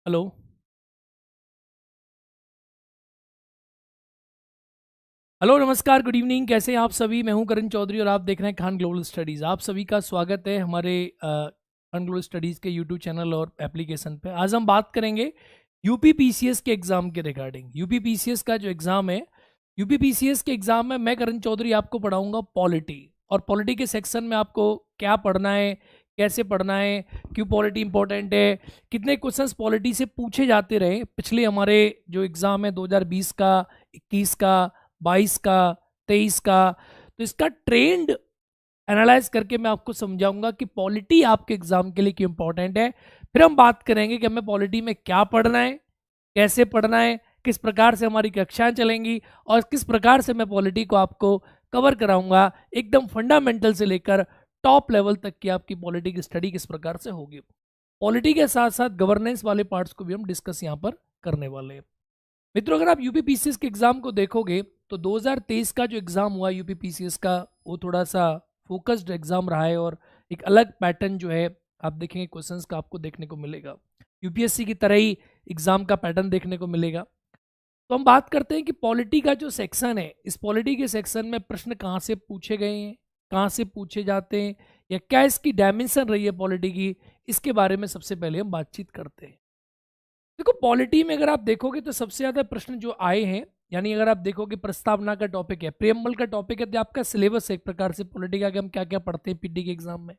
Hello. Hello, नमस्कार, good evening. कैसे हैं आप सभी? मैं हूं करण चौधरी और आप देख रहे हैं खान ग्लोबल स्टडीज़। आप सभी का स्वागत है हमारे खान ग्लोबल स्टडीज़ के यूट्यूब चैनल और एप्लीकेशन पे। आज हम बात करेंगे यूपी पीसीएस के एग्ज़ाम के रिगार्डिंग। यूपी पीसीएस का जो एग्ज़ाम है, यूपी पीसीएस के एग्ज़ाम में मैं करण चौधरी आपको पढ़ाऊंगा पॉलिटी। और पॉलिटी के सेक्शन में आपको क्या पढ़ना है, कैसे पढ़ना है, क्यों पॉलिटी इंपॉर्टेंट है, कितने क्वेश्चंस पॉलिटी से पूछे जाते रहे पिछले हमारे जो एग्ज़ाम है 2020 का, 21 का, 22 का, 23 का। तो इसका ट्रेंड एनालाइज करके मैं आपको समझाऊंगा कि पॉलिटी आपके एग्जाम के लिए क्यों इंपॉर्टेंट है। फिर हम बात करेंगे कि हमें पॉलिटी में क्या पढ़ना है, कैसे पढ़ना है, किस प्रकार से हमारी कक्षाएं चलेंगी और किस प्रकार से मैं पॉलिटी को आपको कवर कराऊंगा एकदम फंडामेंटल से लेकर टॉप लेवल तक की आपकी पॉलिटी की स्टडी किस प्रकार से होगी। पॉलिटी के साथ साथ गवर्नेंस वाले पार्ट्स को भी हम डिस्कस यहाँ पर करने वाले हैं। मित्रों, अगर आप यूपी पीसीएस के एग्जाम को देखोगे तो 2023 का जो एग्जाम हुआ यूपी पीसीएस का, वो थोड़ा सा फोकस्ड एग्जाम रहा है और एक अलग पैटर्न जो है आप देखेंगे क्वेश्चंस का आपको देखने को मिलेगा। यूपीएससी की तरह ही एग्जाम का पैटर्न देखने को मिलेगा। तो हम बात करते हैं कि पॉलिटी का जो सेक्शन है, इस पॉलिटी के सेक्शन में प्रश्न कहाँ से पूछे गए हैं, कहाँ से पूछे जाते हैं, या क्या इसकी डायमेंशन रही है पॉलिटी की, इसके बारे में सबसे पहले हम बातचीत करते हैं। देखो, पॉलिटी में अगर आप देखोगे तो सबसे ज्यादा प्रश्न जो आए हैं, यानी अगर आप देखोगे प्रस्तावना का टॉपिक है, प्रियम्बल का टॉपिक है, तो आपका सिलेबस है एक प्रकार से पॉलिटी का कि हम क्या क्या पढ़ते हैं पीटी के एग्जाम में,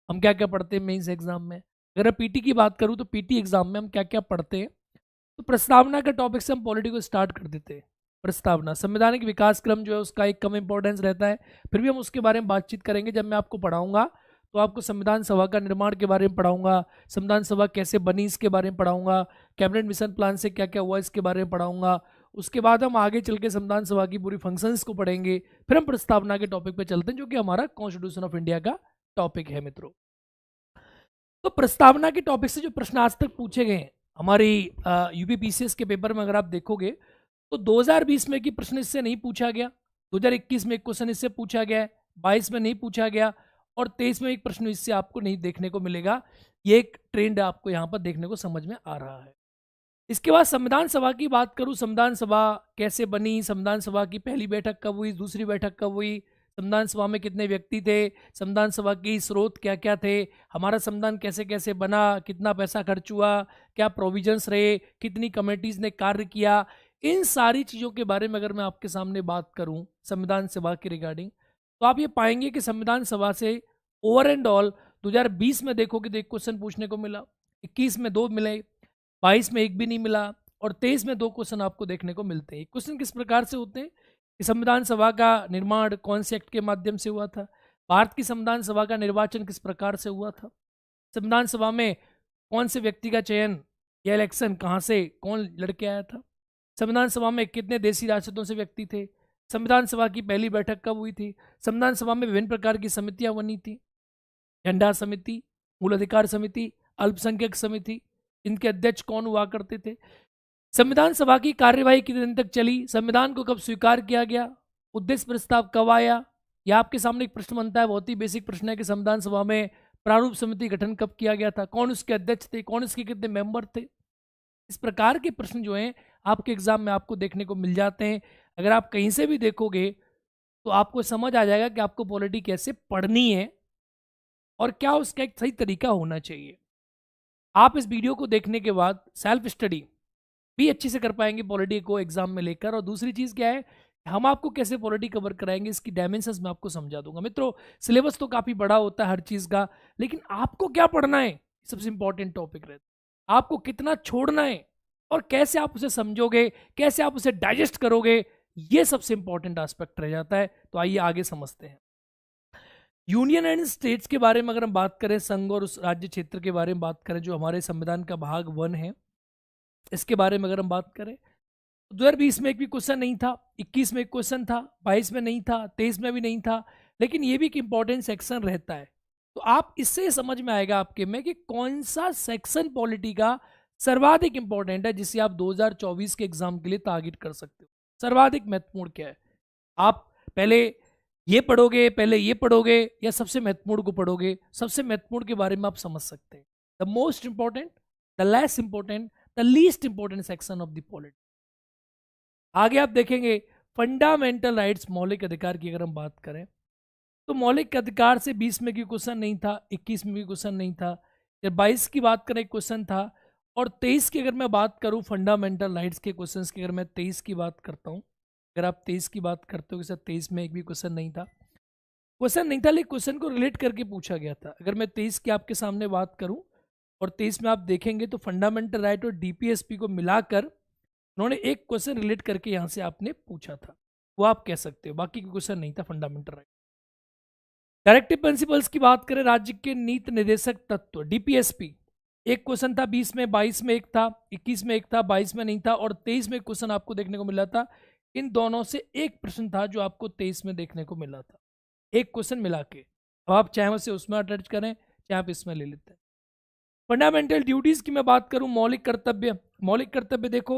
हम क्या क्या पढ़ते हैं मेंस एग्जाम में। अगर मैं पीटी की बात करूं तो पीटी एग्जाम में हम क्या क्या पढ़ते हैं, तो प्रस्तावना का टॉपिक से हम पॉलिटी को स्टार्ट कर देते हैं। प्रस्तावना संवैधानिक विकास क्रम जो है उसका एक कम इंपॉर्टेंस रहता है, फिर भी हम उसके बारे में बातचीत करेंगे। जब मैं आपको पढ़ाऊंगा तो आपको संविधान सभा का निर्माण के बारे में पढ़ाऊंगा, संविधान सभा कैसे बनी इसके बारे में पढ़ाऊंगा, कैबिनेट मिशन प्लान से क्या क्या हुआ इसके बारे में पढ़ाऊंगा। उसके बाद हम आगे चल के संविधान सभा की पूरी फंक्शंस को पढ़ेंगे, फिर हम प्रस्तावना के टॉपिक पे चलते हैं जो कि हमारा कॉन्स्टिट्यूशन ऑफ इंडिया का टॉपिक है। मित्रों, तो प्रस्तावना के टॉपिक से जो प्रश्न आज तक पूछे गए हैं हमारी यूपी पीसीएस के पेपर में, अगर आप देखोगे तो 2020 में की प्रश्न इससे नहीं पूछा गया, 2021 में एक क्वेश्चन इससे पूछा गया है, 22 में नहीं पूछा गया और 23 में एक प्रश्न इससे आपको नहीं देखने को मिलेगा। ये एक ट्रेंड आपको यहाँ पर देखने को समझ में आ रहा है। इसके बाद संविधान सभा की बात करूं, संविधान सभा कैसे बनी, संविधान सभा की पहली बैठक कब हुई, दूसरी बैठक कब हुई, संविधान सभा में कितने व्यक्ति थे, संविधान सभा की स्रोत क्या क्या थे, हमारा संविधान कैसे कैसे बना, कितना पैसा खर्च हुआ, क्या प्रोविजंस रहे, कितनी कमेटीज ने कार्य किया, इन सारी चीज़ों के बारे में अगर मैं आपके सामने बात करूं संविधान सभा के रिगार्डिंग, तो आप ये पाएंगे कि संविधान सभा से ओवर एंड ऑल 2020 में देखोगे तो एक क्वेश्चन पूछने को मिला, 21 में 2 मिले, 22 में एक भी नहीं मिला और 23 में 2 क्वेश्चन आपको देखने को मिलते हैं। क्वेश्चन किस प्रकार से होते हैं कि संविधान सभा का निर्माण कौन से एक्ट के माध्यम से हुआ था, भारत की संविधान सभा का निर्वाचन किस प्रकार से हुआ था, संविधान सभा में कौन से व्यक्ति का चयन या इलेक्शन कहाँ से कौन लड़के आया था, संविधान सभा में कितने देशी राष्ट्रों से व्यक्ति थे, संविधान सभा की पहली बैठक कब हुई थी, संविधान सभा में विभिन्न प्रकार की समितियां बनी थी, झंडा समिति, मूल अधिकार समिति, अल्पसंख्यक समिति, इनके अध्यक्ष कौन हुआ करते थे, संविधान सभा की कार्यवाही कितने दिन तक चली, संविधान को कब स्वीकार किया गया, उद्देश्य प्रस्ताव कब आया। यह आपके सामने एक प्रश्न बनता है, बहुत ही बेसिक प्रश्न है कि संविधान सभा में प्रारूप समिति गठन कब किया गया था, कौन उसके अध्यक्ष थे, कौन इसके कितने मेंबर थे। इस प्रकार के प्रश्न जो हैं आपके एग्जाम में आपको देखने को मिल जाते हैं। अगर आप कहीं से भी देखोगे तो आपको समझ आ जाएगा कि आपको पॉलिटी कैसे पढ़नी है और क्या उसका एक सही तरीका होना चाहिए। आप इस वीडियो को देखने के बाद सेल्फ स्टडी भी अच्छे से कर पाएंगे पॉलिटी को एग्जाम में लेकर। और दूसरी चीज़ क्या है, हम आपको कैसे पॉलिटी कवर कराएंगे इसकी डायमेंशंस मैं आपको समझा दूंगा। मित्रों, सिलेबस तो काफ़ी बड़ा होता है हर चीज़ का, लेकिन आपको क्या पढ़ना है सबसे इंपॉर्टेंट टॉपिक रहता है। आपको कितना छोड़ना है और कैसे आप उसे समझोगे, कैसे आप उसे डाइजेस्ट करोगे, ये सबसे इंपॉर्टेंट एस्पेक्ट रह जाता है। तो आइए आगे समझते हैं। यूनियन एंड स्टेट्स के बारे में अगर हम बात करें, संघ और उस राज्य क्षेत्र के बारे में बात करें जो हमारे संविधान का भाग 1 है, इसके बारे में अगर हम बात करें, 2020 में एक भी क्वेश्चन नहीं था, 21 में एक क्वेश्चन था, 22 में नहीं था, 23 में भी नहीं था, लेकिन ये भी एक इंपॉर्टेंट सेक्शन रहता है। तो आप इससे समझ में आएगा आपके में कि कौन सा सेक्शन पॉलिटी का सर्वाधिक इंपॉर्टेंट है जिसे आप 2024 के एग्जाम के लिए टारगेट कर सकते हो। सर्वाधिक महत्वपूर्ण क्या है, आप पहले ये पढ़ोगे, पहले ये पढ़ोगे या सबसे महत्वपूर्ण को पढ़ोगे, सबसे महत्वपूर्ण के बारे में आप समझ सकते हैं। The most important, the less important, the least important section of the polity. आगे आप देखेंगे फंडामेंटल राइट्स, मौलिक अधिकार की अगर हम बात करें तो मौलिक अधिकार से 20 में की क्वेश्चन नहीं था, 21 में भी क्वेश्चन नहीं था, जब 22 की बात करें क्वेश्चन था, और 23 की अगर मैं बात करूं फंडामेंटल राइट्स के क्वेश्चंस की, अगर मैं 23 की बात करता हूं, अगर आप 23 की बात करते हो कि सर 23 में एक भी क्वेश्चन नहीं था, लेकिन क्वेश्चन को रिलेट करके पूछा गया था। अगर मैं 23 की आपके सामने बात करूं और 23 में आप देखेंगे तो फंडामेंटल राइट और डीपीएसपी को मिलाकर उन्होंने एक क्वेश्चन रिलेट करके यहां से आपने पूछा था, वो आप कह सकते हो, बाकी क्वेश्चन नहीं था फंडामेंटल राइट। डायरेक्टिव प्रिंसिपल्स की बात करें, राज्य के नीति निर्देशक तत्व, डीपीएसपी, एक क्वेश्चन था 20 में, 22 में एक था, 21 में एक था, 22 में नहीं था, और 23 में क्वेश्चन आपको देखने को मिला था। इन दोनों से एक प्रश्न था जो आपको 23 में देखने को मिला था, एक क्वेश्चन मिला के। अब आप चाहे उसे उसमें अटैच करें, चाहे आप इसमें ले लेते हैं। फंडामेंटल ड्यूटीज की मैं बात करूं, मौलिक कर्तव्य, मौलिक कर्तव्य देखो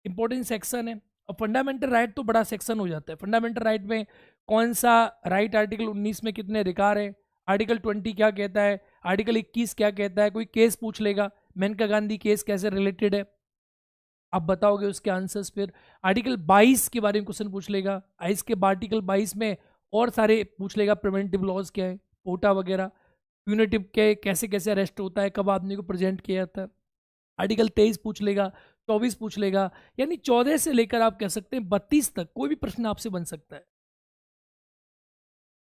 इंपॉर्टेंट सेक्शन है, और फंडामेंटल राइट तो बड़ा सेक्शन हो जाता है। फंडामेंटल राइट में कौन सा राइट, आर्टिकल 19 में कितने अधिकार है, आर्टिकल 20 क्या कहता है, आर्टिकल 21 क्या कहता है, कोई केस पूछ लेगा, मेनका गांधी केस कैसे रिलेटेड है, आप बताओगे उसके आंसर्स। फिर आर्टिकल 22 के बारे में क्वेश्चन पूछ लेगा, इसके आर्टिकल 22 में और सारे पूछ लेगा, प्रिवेंटिव लॉज क्या है, पोटा वगैरह, यूनिटिव के कैसे कैसे अरेस्ट होता है, कब आदमी को प्रेजेंट किया जाता है, आर्टिकल 23 पूछ लेगा, 24 पूछ लेगा, यानी 14 से लेकर आप कह सकते हैं 32 तक कोई भी प्रश्न आपसे बन सकता है।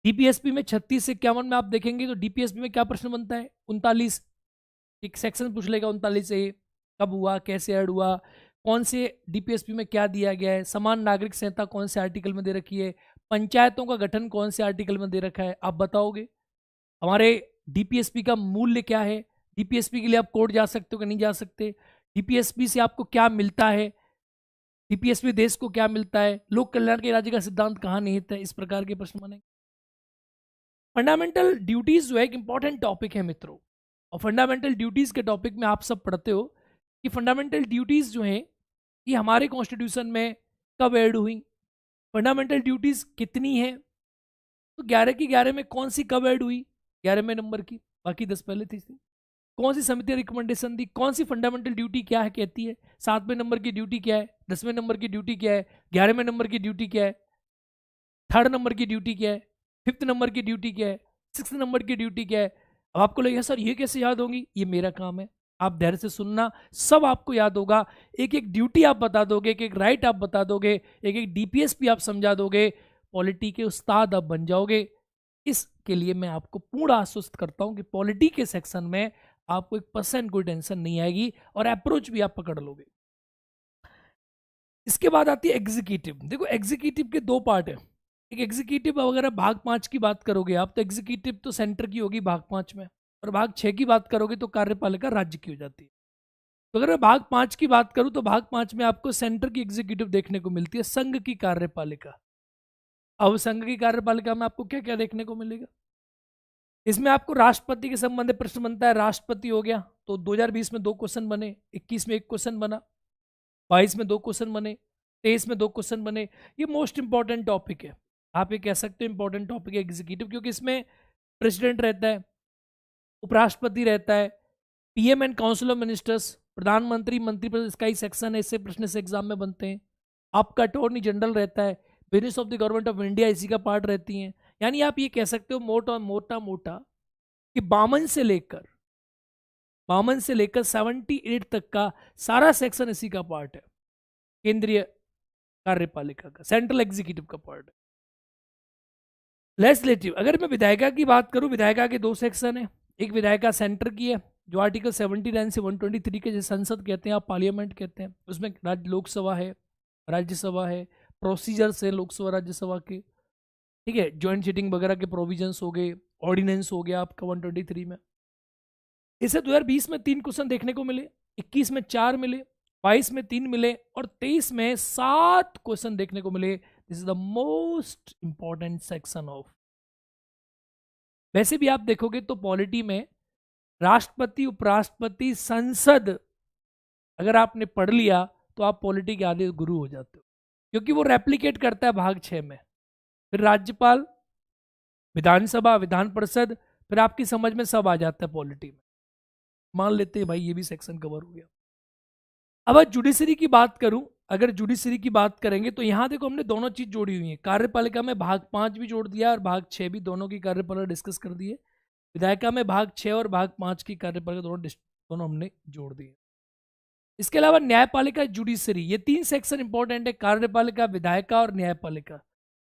डीपीएसपी में 36 से 51 में आप देखेंगे तो डीपीएसपी में क्या प्रश्न बनता है, 39, एक सेक्शन पूछ लेगा 39 से, कब हुआ, कैसे ऐड हुआ, कौन से डीपीएसपी में क्या दिया गया है, समान नागरिक संहिता कौन से आर्टिकल में दे रखी है, पंचायतों का गठन कौन से आर्टिकल में दे रखा है, आप बताओगे। हमारे डीपीएसपी का मूल्य क्या है, डीपीएसपी के लिए आप कोर्ट जा सकते हो कि नहीं जा सकते, डीपीएसपी से आपको क्या मिलता है, डीपीएसपी देश को क्या मिलता है, लोक कल्याण के राज्य का सिद्धांत कहाँ निहित है, इस प्रकार के प्रश्न बनेंगे। फंडामेंटल ड्यूटीज जो है एक इंपॉर्टेंट टॉपिक है मित्रों, और फंडामेंटल ड्यूटीज के टॉपिक में आप सब पढ़ते हो कि फंडामेंटल ड्यूटीज जो है ये हमारे कॉन्स्टिट्यूशन में कब ऐड हुई, फंडामेंटल ड्यूटीज कितनी है, तो 11 की 11 में कौन सी कब ऐड हुई, 11वें नंबर की, बाकी 10 पहले थी। कौन सी समिति रिकमेंडेशन दी, कौन सी फंडामेंटल ड्यूटी क्या है कहती है, 7वें नंबर की ड्यूटी क्या है, 10वें नंबर की ड्यूटी क्या है, 11वें नंबर की ड्यूटी क्या है, 3rd नंबर की ड्यूटी क्या है, 5th नंबर की ड्यूटी क्या है, 6th नंबर की ड्यूटी क्या है। अब आपको लगेगा सर ये कैसे याद होगी, ये मेरा काम है, आप धैर्य से सुनना, सब आपको याद होगा, एक एक ड्यूटी आप बता दोगे, एक एक राइट आप बता दोगे, एक एक डीपीएसपी आप समझा दोगे, पॉलिटी के उस्ताद आप बन जाओगे। इसके लिए मैं आपको पूरा आश्वस्त करता हूं कि पॉलिटी के सेक्शन में आपको 1% कोई टेंशन नहीं आएगी और अप्रोच भी आप पकड़ लोगे। इसके बाद आती है एग्जीक्यूटिव। देखो एग्जीक्यूटिव के दो पार्ट है, एक एग्जीक्यूटिव अगर भाग 5 की बात करोगे आप तो एग्जीक्यूटिव तो सेंटर की होगी भाग 5 में, और भाग 6 की बात करोगे तो कार्यपालिका राज्य की हो जाती है। तो अगर मैं भाग 5 की बात करूं तो भाग 5 में आपको सेंटर की एग्जीक्यूटिव देखने को मिलती है, संघ की कार्यपालिका। अब संघ की कार्यपालिका में आपको क्या क्या देखने को मिलेगा, इसमें आपको राष्ट्रपति के संबंध प्रश्न बनता है, राष्ट्रपति हो गया तो 2020 में 2 क्वेश्चन बने, 21 में 1 क्वेश्चन बना, 22 में 2 क्वेश्चन बने, 23 में 2 क्वेश्चन बने। ये मोस्ट इंपॉर्टेंट टॉपिक है, आप ये कह सकते हो इंपॉर्टेंट टॉपिक है एग्जीक्यूटिव, क्योंकि इसमें प्रेसिडेंट रहता है, उपराष्ट्रपति रहता है, PM and council of ministers, प्रधानमंत्री, मंत्रिपरिषद, इसका ही सेक्शन है, इससे प्रश्न से एग्जाम में बनते हैं। आपका अटॉर्नी जनरल रहता है, business of the government of India इसी का पार्ट रहती हैं। यानी आप ये कह सकते हो मोटा मोटा कि 52 से लेकर 78 तक का सारा सेक्शन इसी का पार्ट है, केंद्रीय कार्यपालिका का, सेंट्रल एग्जीक्यूटिव का पार्ट है। लेजिस्लेटिव, अगर मैं विधायिका की बात करूं, विधायिका के 2 सेक्शन है, एक विधायिका सेंटर की है जो आर्टिकल 79 से 123 के, संसद कहते हैं आप, पार्लियामेंट कहते हैं, उसमें लोकसभा है, राज्यसभा है, प्रोसीजर्स है लोकसभा राज्यसभा के, ठीक है, ज्वाइंट सीटिंग वगैरह के प्रोविजंस हो गए, ऑर्डिनेंस हो गया आपका 123 में। इसे 2020 में 3 क्वेश्चन देखने को मिले, 21 में 4 मिले, 22 में 3 मिले, और 23 में 7 क्वेश्चन देखने को मिले। This is the most important section of. वैसे भी आप देखोगे तो पॉलिटी में राष्ट्रपति, उपराष्ट्रपति, संसद अगर आपने पढ़ लिया तो आप पॉलिटी के आधे गुरु हो जाते हो, क्योंकि वो रेप्लिकेट करता है भाग 6 में। फिर राज्यपाल, विधानसभा, विधान परिषद, फिर आपकी समझ में सब आ जाता है पॉलिटी में। मान लेते हैं भाई ये भी सेक्शन कवर हो गया। अब जुडिशरी की बात करूं, अगर जुडिशरी की बात करेंगे तो यहाँ देखो हमने दोनों चीज जोड़ी हुई है। कार्यपालिका में भाग 5 भी जोड़ दिया और भाग 6 भी, दोनों की कार्यपालिका डिस्कस कर दिए। विधायिका में भाग 6 और भाग 5 की कार्यपालिका दोनों हमने जोड़ दिए। इसके अलावा न्यायपालिका, जुडिशरी, ये 3 सेक्शन इंपॉर्टेंट है, कार्यपालिका, विधायिका और न्यायपालिका।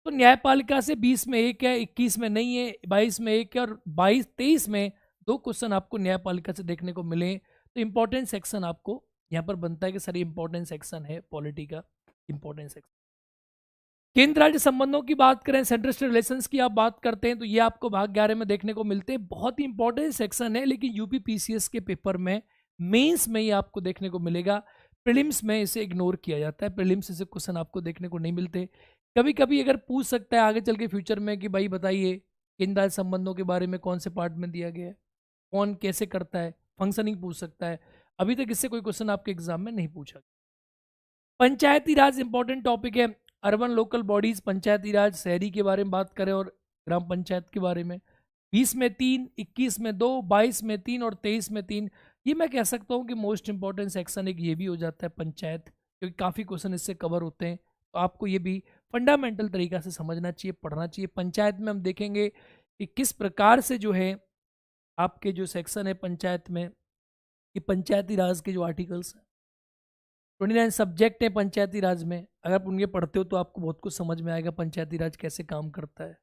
तो न्यायपालिका से 20 में 1 है, 21 में नहीं है, 22 में 1 है और 23 में 2 क्वेश्चन आपको न्यायपालिका से देखने को मिले। तो इंपॉर्टेंट सेक्शन आपको यहाँ पर बनता है कि सर इंपॉर्टेंट सेक्शन है पॉलिटी का, इंपॉर्टेंट सेक्शन। केंद्र राज्य संबंधों की बात करें, सेंट्रल स्टेट रिलेशंस की आप बात करते हैं, तो ये आपको भाग 11 में देखने को मिलते हैं। बहुत ही इंपॉर्टेंट सेक्शन है, लेकिन यूपी पीसीएस के पेपर में, मेंस में ये आपको देखने को मिलेगा। प्रीलिम्स में इसे इग्नोर किया जाता है, प्रीलिम्स से क्वेश्चन आपको देखने को नहीं मिलते। कभी कभी अगर पूछ सकता है आगे चल के फ्यूचर में कि भाई बताइए केंद्र राज्य संबंधों के बारे में कौन से पार्ट में दिया गया है, कौन कैसे करता है, फंक्शनिंग पूछ सकता है। अभी तक इससे कोई क्वेश्चन आपके एग्जाम में नहीं पूछा। पंचायती राज इंपॉर्टेंट टॉपिक है, अर्बन लोकल बॉडीज, पंचायती राज, शहरी के बारे में बात करें और ग्राम पंचायत के बारे में। 20 में 3, 21 में 2, 22 में 3 और 23 में 3। ये मैं कह सकता हूँ कि मोस्ट इंपॉर्टेंट सेक्शन एक ये भी हो जाता है पंचायत, क्योंकि काफ़ी क्वेश्चन इससे कवर होते हैं। तो आपको ये भी फंडामेंटल तरीका से समझना चाहिए, पढ़ना चाहिए। पंचायत में हम देखेंगे कि किस प्रकार से जो है आपके जो सेक्शन है पंचायत में, कि पंचायती राज के जो आर्टिकल्स हैं, 29 सब्जेक्ट है पंचायती राज में, अगर आप उनके पढ़ते हो तो आपको बहुत कुछ समझ में आएगा पंचायती राज कैसे काम करता है।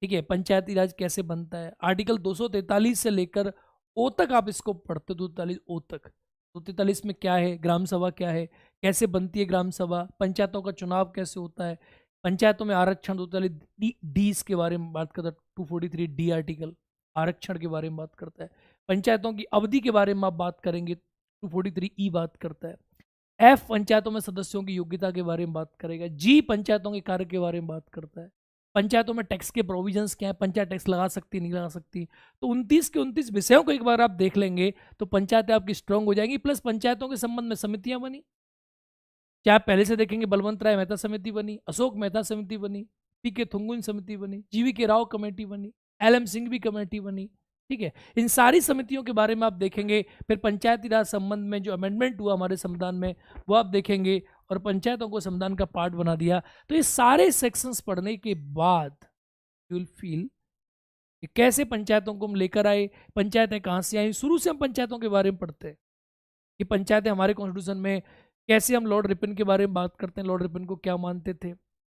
ठीक है, पंचायती राज कैसे बनता है, आर्टिकल 243 से लेकर ओ तक आप इसको पढ़ते हो, 243 ओ तक। 243 में क्या है, ग्राम सभा क्या है, कैसे बनती है ग्राम सभा, पंचायतों का चुनाव कैसे होता है, पंचायतों में आरक्षण, 243 डी इसके बारे में बात करता है। 243 डी आर्टिकल आरक्षण के बारे में बात करता है। पंचायतों की अवधि के बारे में आप बात करेंगे, 243 ई बात करता है। एफ पंचायतों में सदस्यों की योग्यता के बारे में बात करेगा। जी पंचायतों के कार्य के बारे में बात करता है। पंचायतों में टैक्स के प्रोविजंस क्या है, पंचायत टैक्स लगा सकती नहीं लगा सकती। तो 29 के 29 विषयों को एक बार आप देख लेंगे तो पंचायतें आपकी स्ट्रांग हो जाएंगी। प्लस पंचायतों के संबंध में समितियां बनी, क्या आप पहले से देखेंगे, बलवंत राय मेहता समिति बनी, अशोक मेहता समिति बनी, पी के थुंगुन समिति बनी, जीवी के राव कमेटी बनी, एल सिंह भी कमेटी बनी। ठीक है, इन सारी समितियों के बारे में आप देखेंगे। फिर पंचायती राज संबंध में जो अमेंडमेंट हुआ हमारे संविधान में वो आप देखेंगे, और पंचायतों को संविधान का पार्ट बना दिया। तो ये सारे सेक्शंस पढ़ने के बाद यू विल फील कि कैसे पंचायतों को हम लेकर आए, पंचायतें कहाँ से आई। शुरू से हम पंचायतों के बारे में पढ़ते हैं कि पंचायतें हमारे कॉन्स्टिट्यूशन में कैसे, हम लॉर्ड रिपन के बारे में बात करते हैं, लॉर्ड रिपन को क्या मानते थे,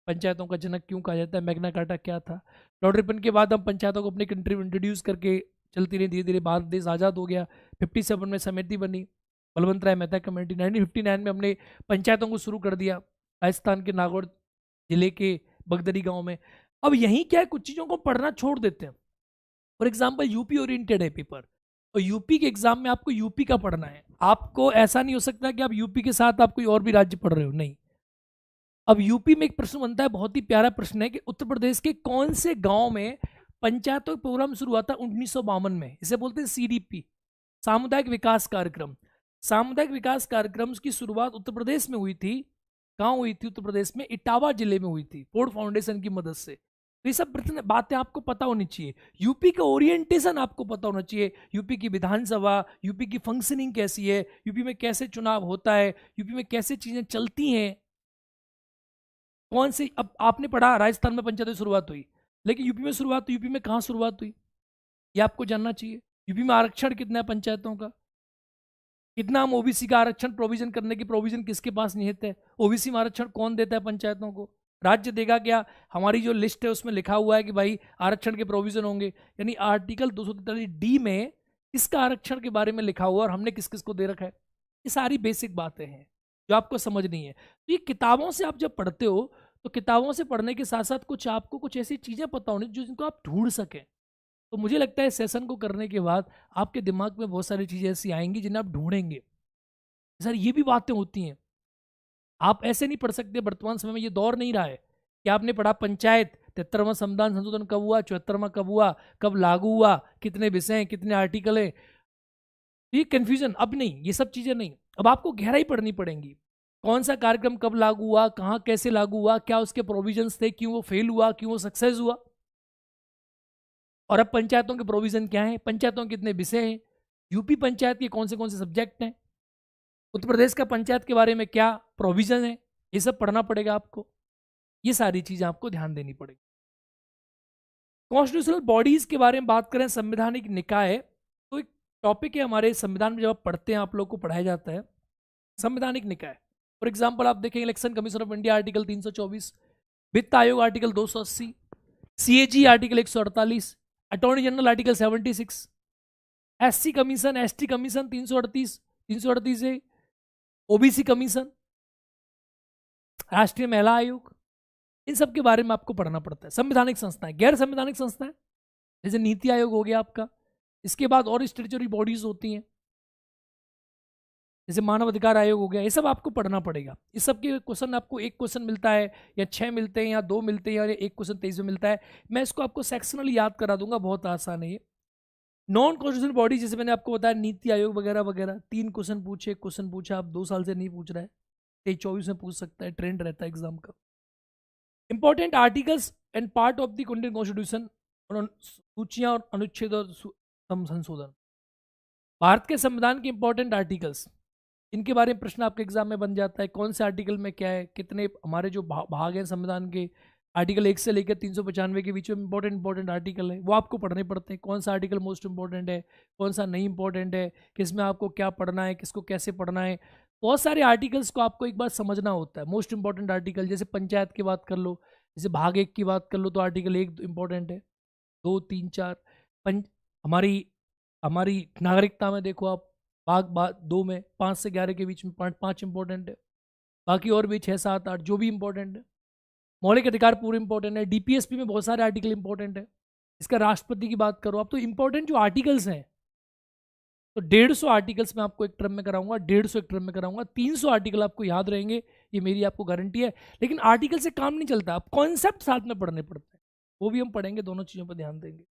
पंचायतों का जनक क्यों कहा जाता है, मैग्ना कार्टा क्या था। लॉर्ड रिपन के बाद हम पंचायतों को अपनी कंट्री में इंट्रोड्यूस करके चलती रही, धीरे धीरे भारत देश आज़ाद हो गया। 57 में समिति बनी, बलवंत राय मेहता कमेटी। 1959 में हमने पंचायतों को शुरू कर दिया राजस्थान के नागौर जिले के बगदरी गांव में। अब यहीं क्या है, कुछ चीज़ों को पढ़ना छोड़ देते हैं। फॉर एग्जाम्पल यूपी ओरिएंटेड है पेपर, और यूपी के एग्जाम में आपको यूपी का पढ़ना है। आपको ऐसा नहीं हो सकता कि आप यूपी के साथ आप कोई और भी राज्य पढ़ रहे हो, नहीं। अब यूपी में एक प्रश्न बनता है, बहुत ही प्यारा प्रश्न है, कि उत्तर प्रदेश के कौन से गांव में पंचायतों प्रोग्राम शुरू हुआ था 1952 में। इसे बोलते हैं सीडीपी, सामुदायिक विकास कार्यक्रम। सामुदायिक विकास कार्यक्रम की शुरुआत उत्तर प्रदेश में हुई थी। कहाँ हुई थी? उत्तर प्रदेश में इटावा जिले में हुई थी, फोर्ड फाउंडेशन की मदद से। तो ये सब बातें आपको पता होनी चाहिए। यूपी का ओरिएंटेशन आपको पता होना चाहिए, यूपी की विधानसभा, यूपी की फंक्शनिंग कैसी है, यूपी में कैसे चुनाव होता है, यूपी में कैसे चीजें चलती हैं, कौन सी। अब आपने पढ़ा राजस्थान में पंचायत की शुरुआत हुई, लेकिन यूपी में शुरुआत, तो यूपी में कहाँ शुरुआत हुई ये आपको जानना चाहिए। यूपी में आरक्षण कितना है पंचायतों का, कितना हम ओबीसी का आरक्षण प्रोविजन करने की प्रोविजन किसके पास निहित है, ओबीसी में आरक्षण कौन देता है पंचायतों को, राज्य देगा क्या। हमारी जो लिस्ट है उसमें लिखा हुआ है कि भाई आरक्षण के प्रोविजन होंगे, यानी आर्टिकल 243 डी में किसका आरक्षण के बारे में लिखा हुआ और हमने किस किस को दे रखा है। ये सारी बेसिक बातें हैं जो आपको समझनी है। तो ये किताबों से आप जब पढ़ते हो तो किताबों से पढ़ने के साथ साथ कुछ आपको कुछ ऐसी चीज़ें पता होनी जो जिनको आप ढूंढ सकें। तो मुझे लगता है सेशन को करने के बाद आपके दिमाग में बहुत सारी चीज़ें ऐसी आएंगी जिन्हें आप ढूंढेंगे। सर ये भी बातें होती हैं, आप ऐसे नहीं पढ़ सकते। वर्तमान समय में ये दौर नहीं रहा है कि आपने पढ़ा पंचायत 73वां संविधान संशोधन कब हुआ, 74वां कब हुआ, कब लागू हुआ, कितने विषय हैं, कितने आर्टिकल हैं। ये कंफ्यूजन अब नहीं, ये सब चीज़ें नहीं। अब आपको गहराई पढ़नी पड़ेंगी, कौन सा कार्यक्रम कब लागू हुआ, कहाँ कैसे लागू हुआ, क्या उसके प्रोविजंस थे, क्यों वो फेल हुआ, क्यों वो सक्सेस हुआ। और अब पंचायतों के प्रोविजन क्या है, पंचायतों के कितने विषय हैं, यूपी पंचायत के कौन से सब्जेक्ट हैं, उत्तर प्रदेश का पंचायत के बारे में क्या प्रोविजन है, ये सब पढ़ना पड़ेगा आपको। ये सारी चीजें आपको ध्यान देनी पड़ेगी। कॉन्स्टिट्यूशनल बॉडीज के बारे में बात करें, संवैधानिक निकाय, तो एक टॉपिक है हमारे संविधान में, जब आप पढ़ते हैं आप लोग को पढ़ाया जाता है संवैधानिक निकाय। फॉर एग्जाम्पल आप देखेंगे election commission of India article 324, वित्त आयोग article 280, CAG article 148, attorney general article 76, SC commission, ST commission 338 है, OBC कमीशन, राष्ट्रीय महिला आयोग, इन सब के बारे में आपको पढ़ना पड़ता है। संवैधानिक संस्थाएं, गैर संवैधानिक संस्थाएं जैसे नीति आयोग हो गया आपका, इसके बाद और स्टेचुटरी बॉडीज होती हैं जैसे मानव अधिकार आयोग हो गया, ये सब आपको पढ़ना पड़ेगा। इस सब के क्वेश्चन आपको एक क्वेश्चन मिलता है या 6 मिलते हैं या 2 मिलते हैं या एक क्वेश्चन 23 में मिलता है। मैं इसको आपको सेक्शनली याद करा दूंगा, बहुत आसान है ये। नॉन कॉन्स्टिट्यूशनल बॉडी जैसे मैंने आपको बताया नीति आयोग वगैरह वगैरह, 3 क्वेश्चन पूछे, एक क्वेश्चन पूछा, आप 2 साल से नहीं पूछ रहा है, 23-24 में पूछ सकता है, ट्रेंड रहता है एग्जाम का। Important articles and part of the Indian constitution, सूचियां और अनुच्छेद और संशोधन, भारत के संविधान के इंपॉर्टेंट आर्टिकल्स, इनके बारे में प्रश्न आपके एग्जाम में बन जाता है। कौन से आर्टिकल में क्या है, कितने हमारे जो भाग हैं संविधान के, आर्टिकल 1 से लेकर 395 के बीच में इंपॉर्टेंट आर्टिकल है, वो आपको पढ़ने पड़ते हैं। कौन सा आर्टिकल मोस्ट इंपॉर्टेंट है, कौन सा नहीं इंपॉर्टेंट है, किसमें आपको क्या पढ़ना है, किसको कैसे पढ़ना है, बहुत सारे आर्टिकल्स को आपको एक बार समझना होता है। मोस्ट इंपॉर्टेंट आर्टिकल जैसे पंचायत की बात कर लो, जैसे भाग 1 की बात कर लो तो आर्टिकल 1 इंपॉर्टेंट है, 2, 3, 4। हमारी नागरिकता में देखो आप, भाग 2 में 5 से 11 के बीच में 5 इंपॉर्टेंट है, बाकी और भी 6, 7, 8 जो भी इंपॉर्टेंट है। मौलिक अधिकार पूरे इंपॉर्टेंट है। DPSP में बहुत सारे आर्टिकल इंपॉर्टेंट है। इसका राष्ट्रपति की बात करो आप तो इंपॉर्टेंट जो आर्टिकल्स हैं, तो 150 आर्टिकल्स मैं आपको एक टर्म में कराऊंगा, 150 एक टर्म में कराऊंगा, 300 आर्टिकल आपको याद रहेंगे, ये मेरी आपको गारंटी है। लेकिन आर्टिकल से काम नहीं चलता, आप कॉन्सेप्ट साथ में पढ़ने पड़ते हैं, वो भी हम पढ़ेंगे, दोनों चीज़ों पर ध्यान देंगे।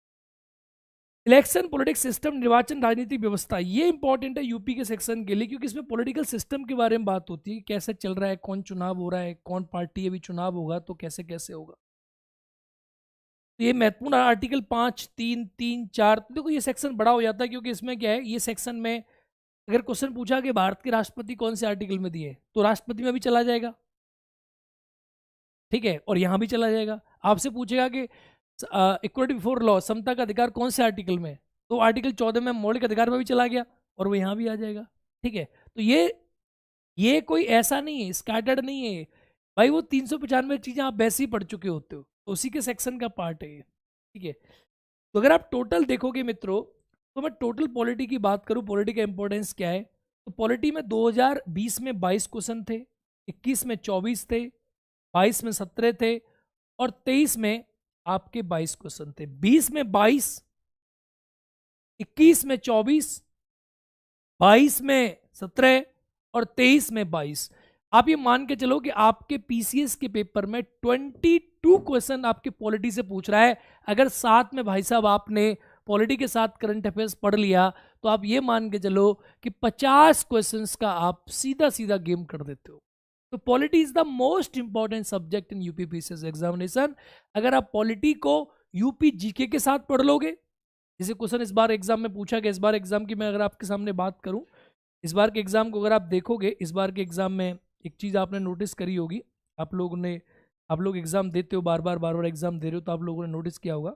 इलेक्शन पॉलिटिक्स सिस्टम, निर्वाचन राजनीतिक व्यवस्था, ये इंपॉर्टेंट है यूपी के सेक्शन के लिए, क्योंकि इसमें पॉलिटिकल सिस्टम के बारे में बात होती है, कैसे चल रहा है, कौन चुनाव हो रहा है, कौन पार्टी अभी चुनाव होगा तो कैसे कैसे होगा। तो ये महत्वपूर्ण आर्टिकल 5, 3, 3, 4, तो देखो ये सेक्शन बड़ा हो जाता है, क्योंकि इसमें क्या है, ये सेक्शन में अगर क्वेश्चन पूछा कि भारत के राष्ट्रपति कौन से आर्टिकल में दिए, तो राष्ट्रपति में भी चला जाएगा, ठीक है, और यहां भी चला जाएगा। आपसे पूछेगा कि इक्वलिटी बिफोर लॉ, समता का अधिकार कौन से आर्टिकल में, तो आर्टिकल 14 में मौलिक अधिकार में भी चला गया और वो यहाँ भी आ जाएगा, ठीक है। तो ये कोई ऐसा नहीं है, स्कैटर्ड नहीं है भाई, वो 395 चीजें आप वैसे ही पढ़ चुके होते हो, तो उसी के सेक्शन का पार्ट है ये, ठीक है। तो अगर आप टोटल देखोगे मित्रों, तो मैं टोटल पॉलिटी की बात करूं, पॉलिटी का इंपॉर्टेंस क्या है, तो पॉलिटी में 2020 में 22 क्वेश्चन थे, 21 में 24 थे, 22 में 17 थे और 23 में आपके 22 क्वेश्चन थे। 20 में 22, 21 में 24, 22 में 17 और 23 में 22। आप ये मान के चलो कि आपके पीसीएस के पेपर में 22 क्वेश्चन आपके पॉलिटी से पूछ रहा है। अगर साथ में भाई साहब आपने पॉलिटी के साथ करंट अफेयर्स पढ़ लिया, तो आप ये मान के चलो कि 50 क्वेश्चंस का आप सीधा सीधा गेम कर देते हो। तो polity is the most important subject in UP PCS examination. अगर आप पॉलिटी को यूपी जीके के साथ पढ़ लोगे, जैसे क्वेश्चन इस बार एग्जाम में पूछा गया, इस बार एग्जाम की मैं अगर आपके सामने बात करूं, इस बार के एग्जाम को अगर आप देखोगे, इस बार के एग्जाम में एक चीज़ आपने नोटिस करी होगी, आप लोग एग्जाम देते हो, बार बार एग्जाम दे रहे हो, तो आप लोगों ने नोटिस किया होगा,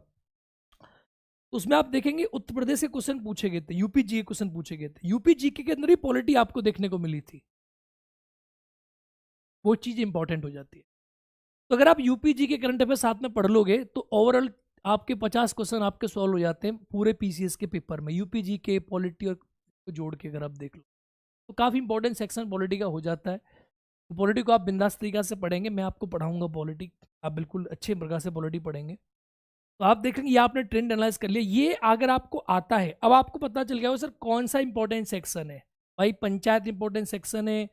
उसमें आप देखेंगे उत्तर प्रदेश के क्वेश्चन पूछे गए थे, यूपी जीके क्वेश्चन पूछे गए थे, यूपी जीके के अंदर ही पॉलिटी आपको देखने को मिली थी, वो चीज़ इंपॉर्टेंट हो जाती है। तो अगर आप यूपी जी के करंट अफेयर साथ में पढ़ लोगे, तो ओवरऑल आपके 50 क्वेश्चन आपके सॉल्व हो जाते हैं पूरे पीसीएस के पेपर में, यूपी जी के पॉलिटी और जोड़ के अगर आप देख लो, तो काफ़ी इंपॉर्टेंट सेक्शन पॉलिटी का हो जाता है। तो पॉलिटी को आप बिंदास तरीका से पढ़ेंगे, मैं आपको पढ़ाऊंगा पॉलिटी, आप बिल्कुल अच्छे प्रकार से पॉलिटी पढ़ेंगे। तो आप देखेंगे ये आपने ट्रेंड एनालाइज कर लिया, ये अगर आपको आता है, अब आपको पता चल गया हो सर कौन सा इंपॉर्टेंट सेक्शन है। भाई पंचायत इंपॉर्टेंट सेक्शन है,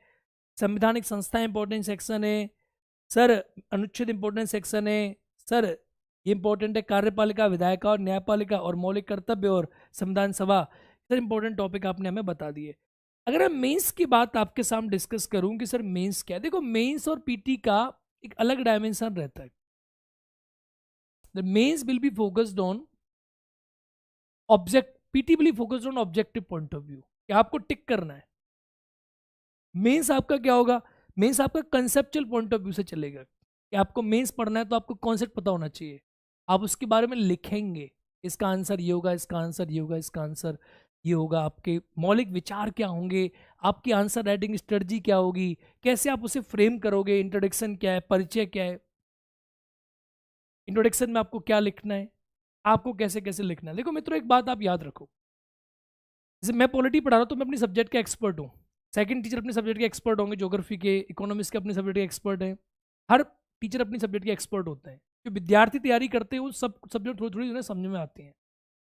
संवैधानिक संस्था इंपॉर्टेंट सेक्शन है, सर अनुच्छेद इंपॉर्टेंट सेक्शन है, सर ये इंपॉर्टेंट है कार्यपालिका, विधायिका और न्यायपालिका और मौलिक कर्तव्य और संविधान सभा, सर इंपॉर्टेंट टॉपिक आपने हमें बता दिए। अगर मैं मेंस की बात आपके सामने डिस्कस करूं कि सर मेंस क्या है, देखो मेंस और पीटी का एक अलग डायमेंशन रहता है। The mains will be focused on object, PT will be focused on objective point of view, कि आपको टिक करना है, मेंस आपका क्या होगा, मेंस आपका कंसेप्चुअल पॉइंट ऑफ व्यू से चलेगा कि आपको मेंस पढ़ना है तो आपको कॉन्सेप्ट पता होना चाहिए, आप उसके बारे में लिखेंगे, इसका आंसर ये होगा, इसका आंसर ये होगा, इसका आंसर ये होगा, आपके मौलिक विचार क्या होंगे, आपकी आंसर राइटिंग स्ट्रेटजी क्या होगी, कैसे आप उसे फ्रेम करोगे, इंट्रोडक्शन क्या है, परिचय क्या है, इंट्रोडक्शन में आपको क्या लिखना है, आपको कैसे कैसे लिखना है। देखो मित्रों, एक बात आप याद रखो, जैसे मैं पॉलिटी पढ़ा रहा हूँ तो मैं अपनी सब्जेक्ट का एक्सपर्ट हूँ, सेकंड टीचर अपने सब्जेक्ट के एक्सपर्ट होंगे, ज्योग्राफी के, इकोनॉमिक्स के अपने सब्जेक्ट के एक्सपर्ट हैं, हर टीचर अपनी सब्जेक्ट के एक्सपर्ट होते हैं। जो विद्यार्थी तैयारी करते हैं वो सब सब्जेक्ट थोड़ी थोड़ी उन्हें समझ में आती हैं।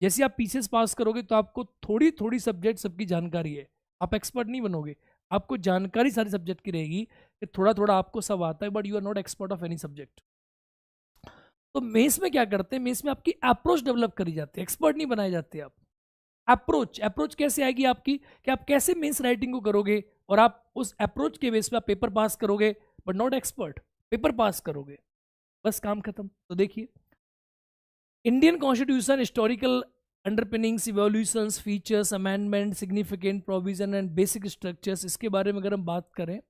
जैसे आप पीसीएस पास करोगे तो आपको थोड़ी थोड़ी सब्जेक्ट सबकी जानकारी है, आप एक्सपर्ट नहीं बनोगे, आपको जानकारी सारी सब्जेक्ट की रहेगी कि थोड़ा थोड़ा आपको सब आता है, but you are not expert of any subject. तो मेंस में क्या करते हैं, मेंस में आपकी अप्रोच डेवलप करी जाती है, एक्सपर्ट नहीं बनाए जाते आप। अप्रोच, अप्रोच कैसे आएगी आपकी कि आप कैसे मेंस राइटिंग को करोगे, और आप उस अप्रोच के बेस पे आप पेपर पास करोगे, but not expert, paper pass करोगे, बस काम खत्म। तो देखिए, Indian constitution, historical underpinnings, evolutions, features, amendment, significant provision and basic structures, इसके बारे में अगर हम बात करें,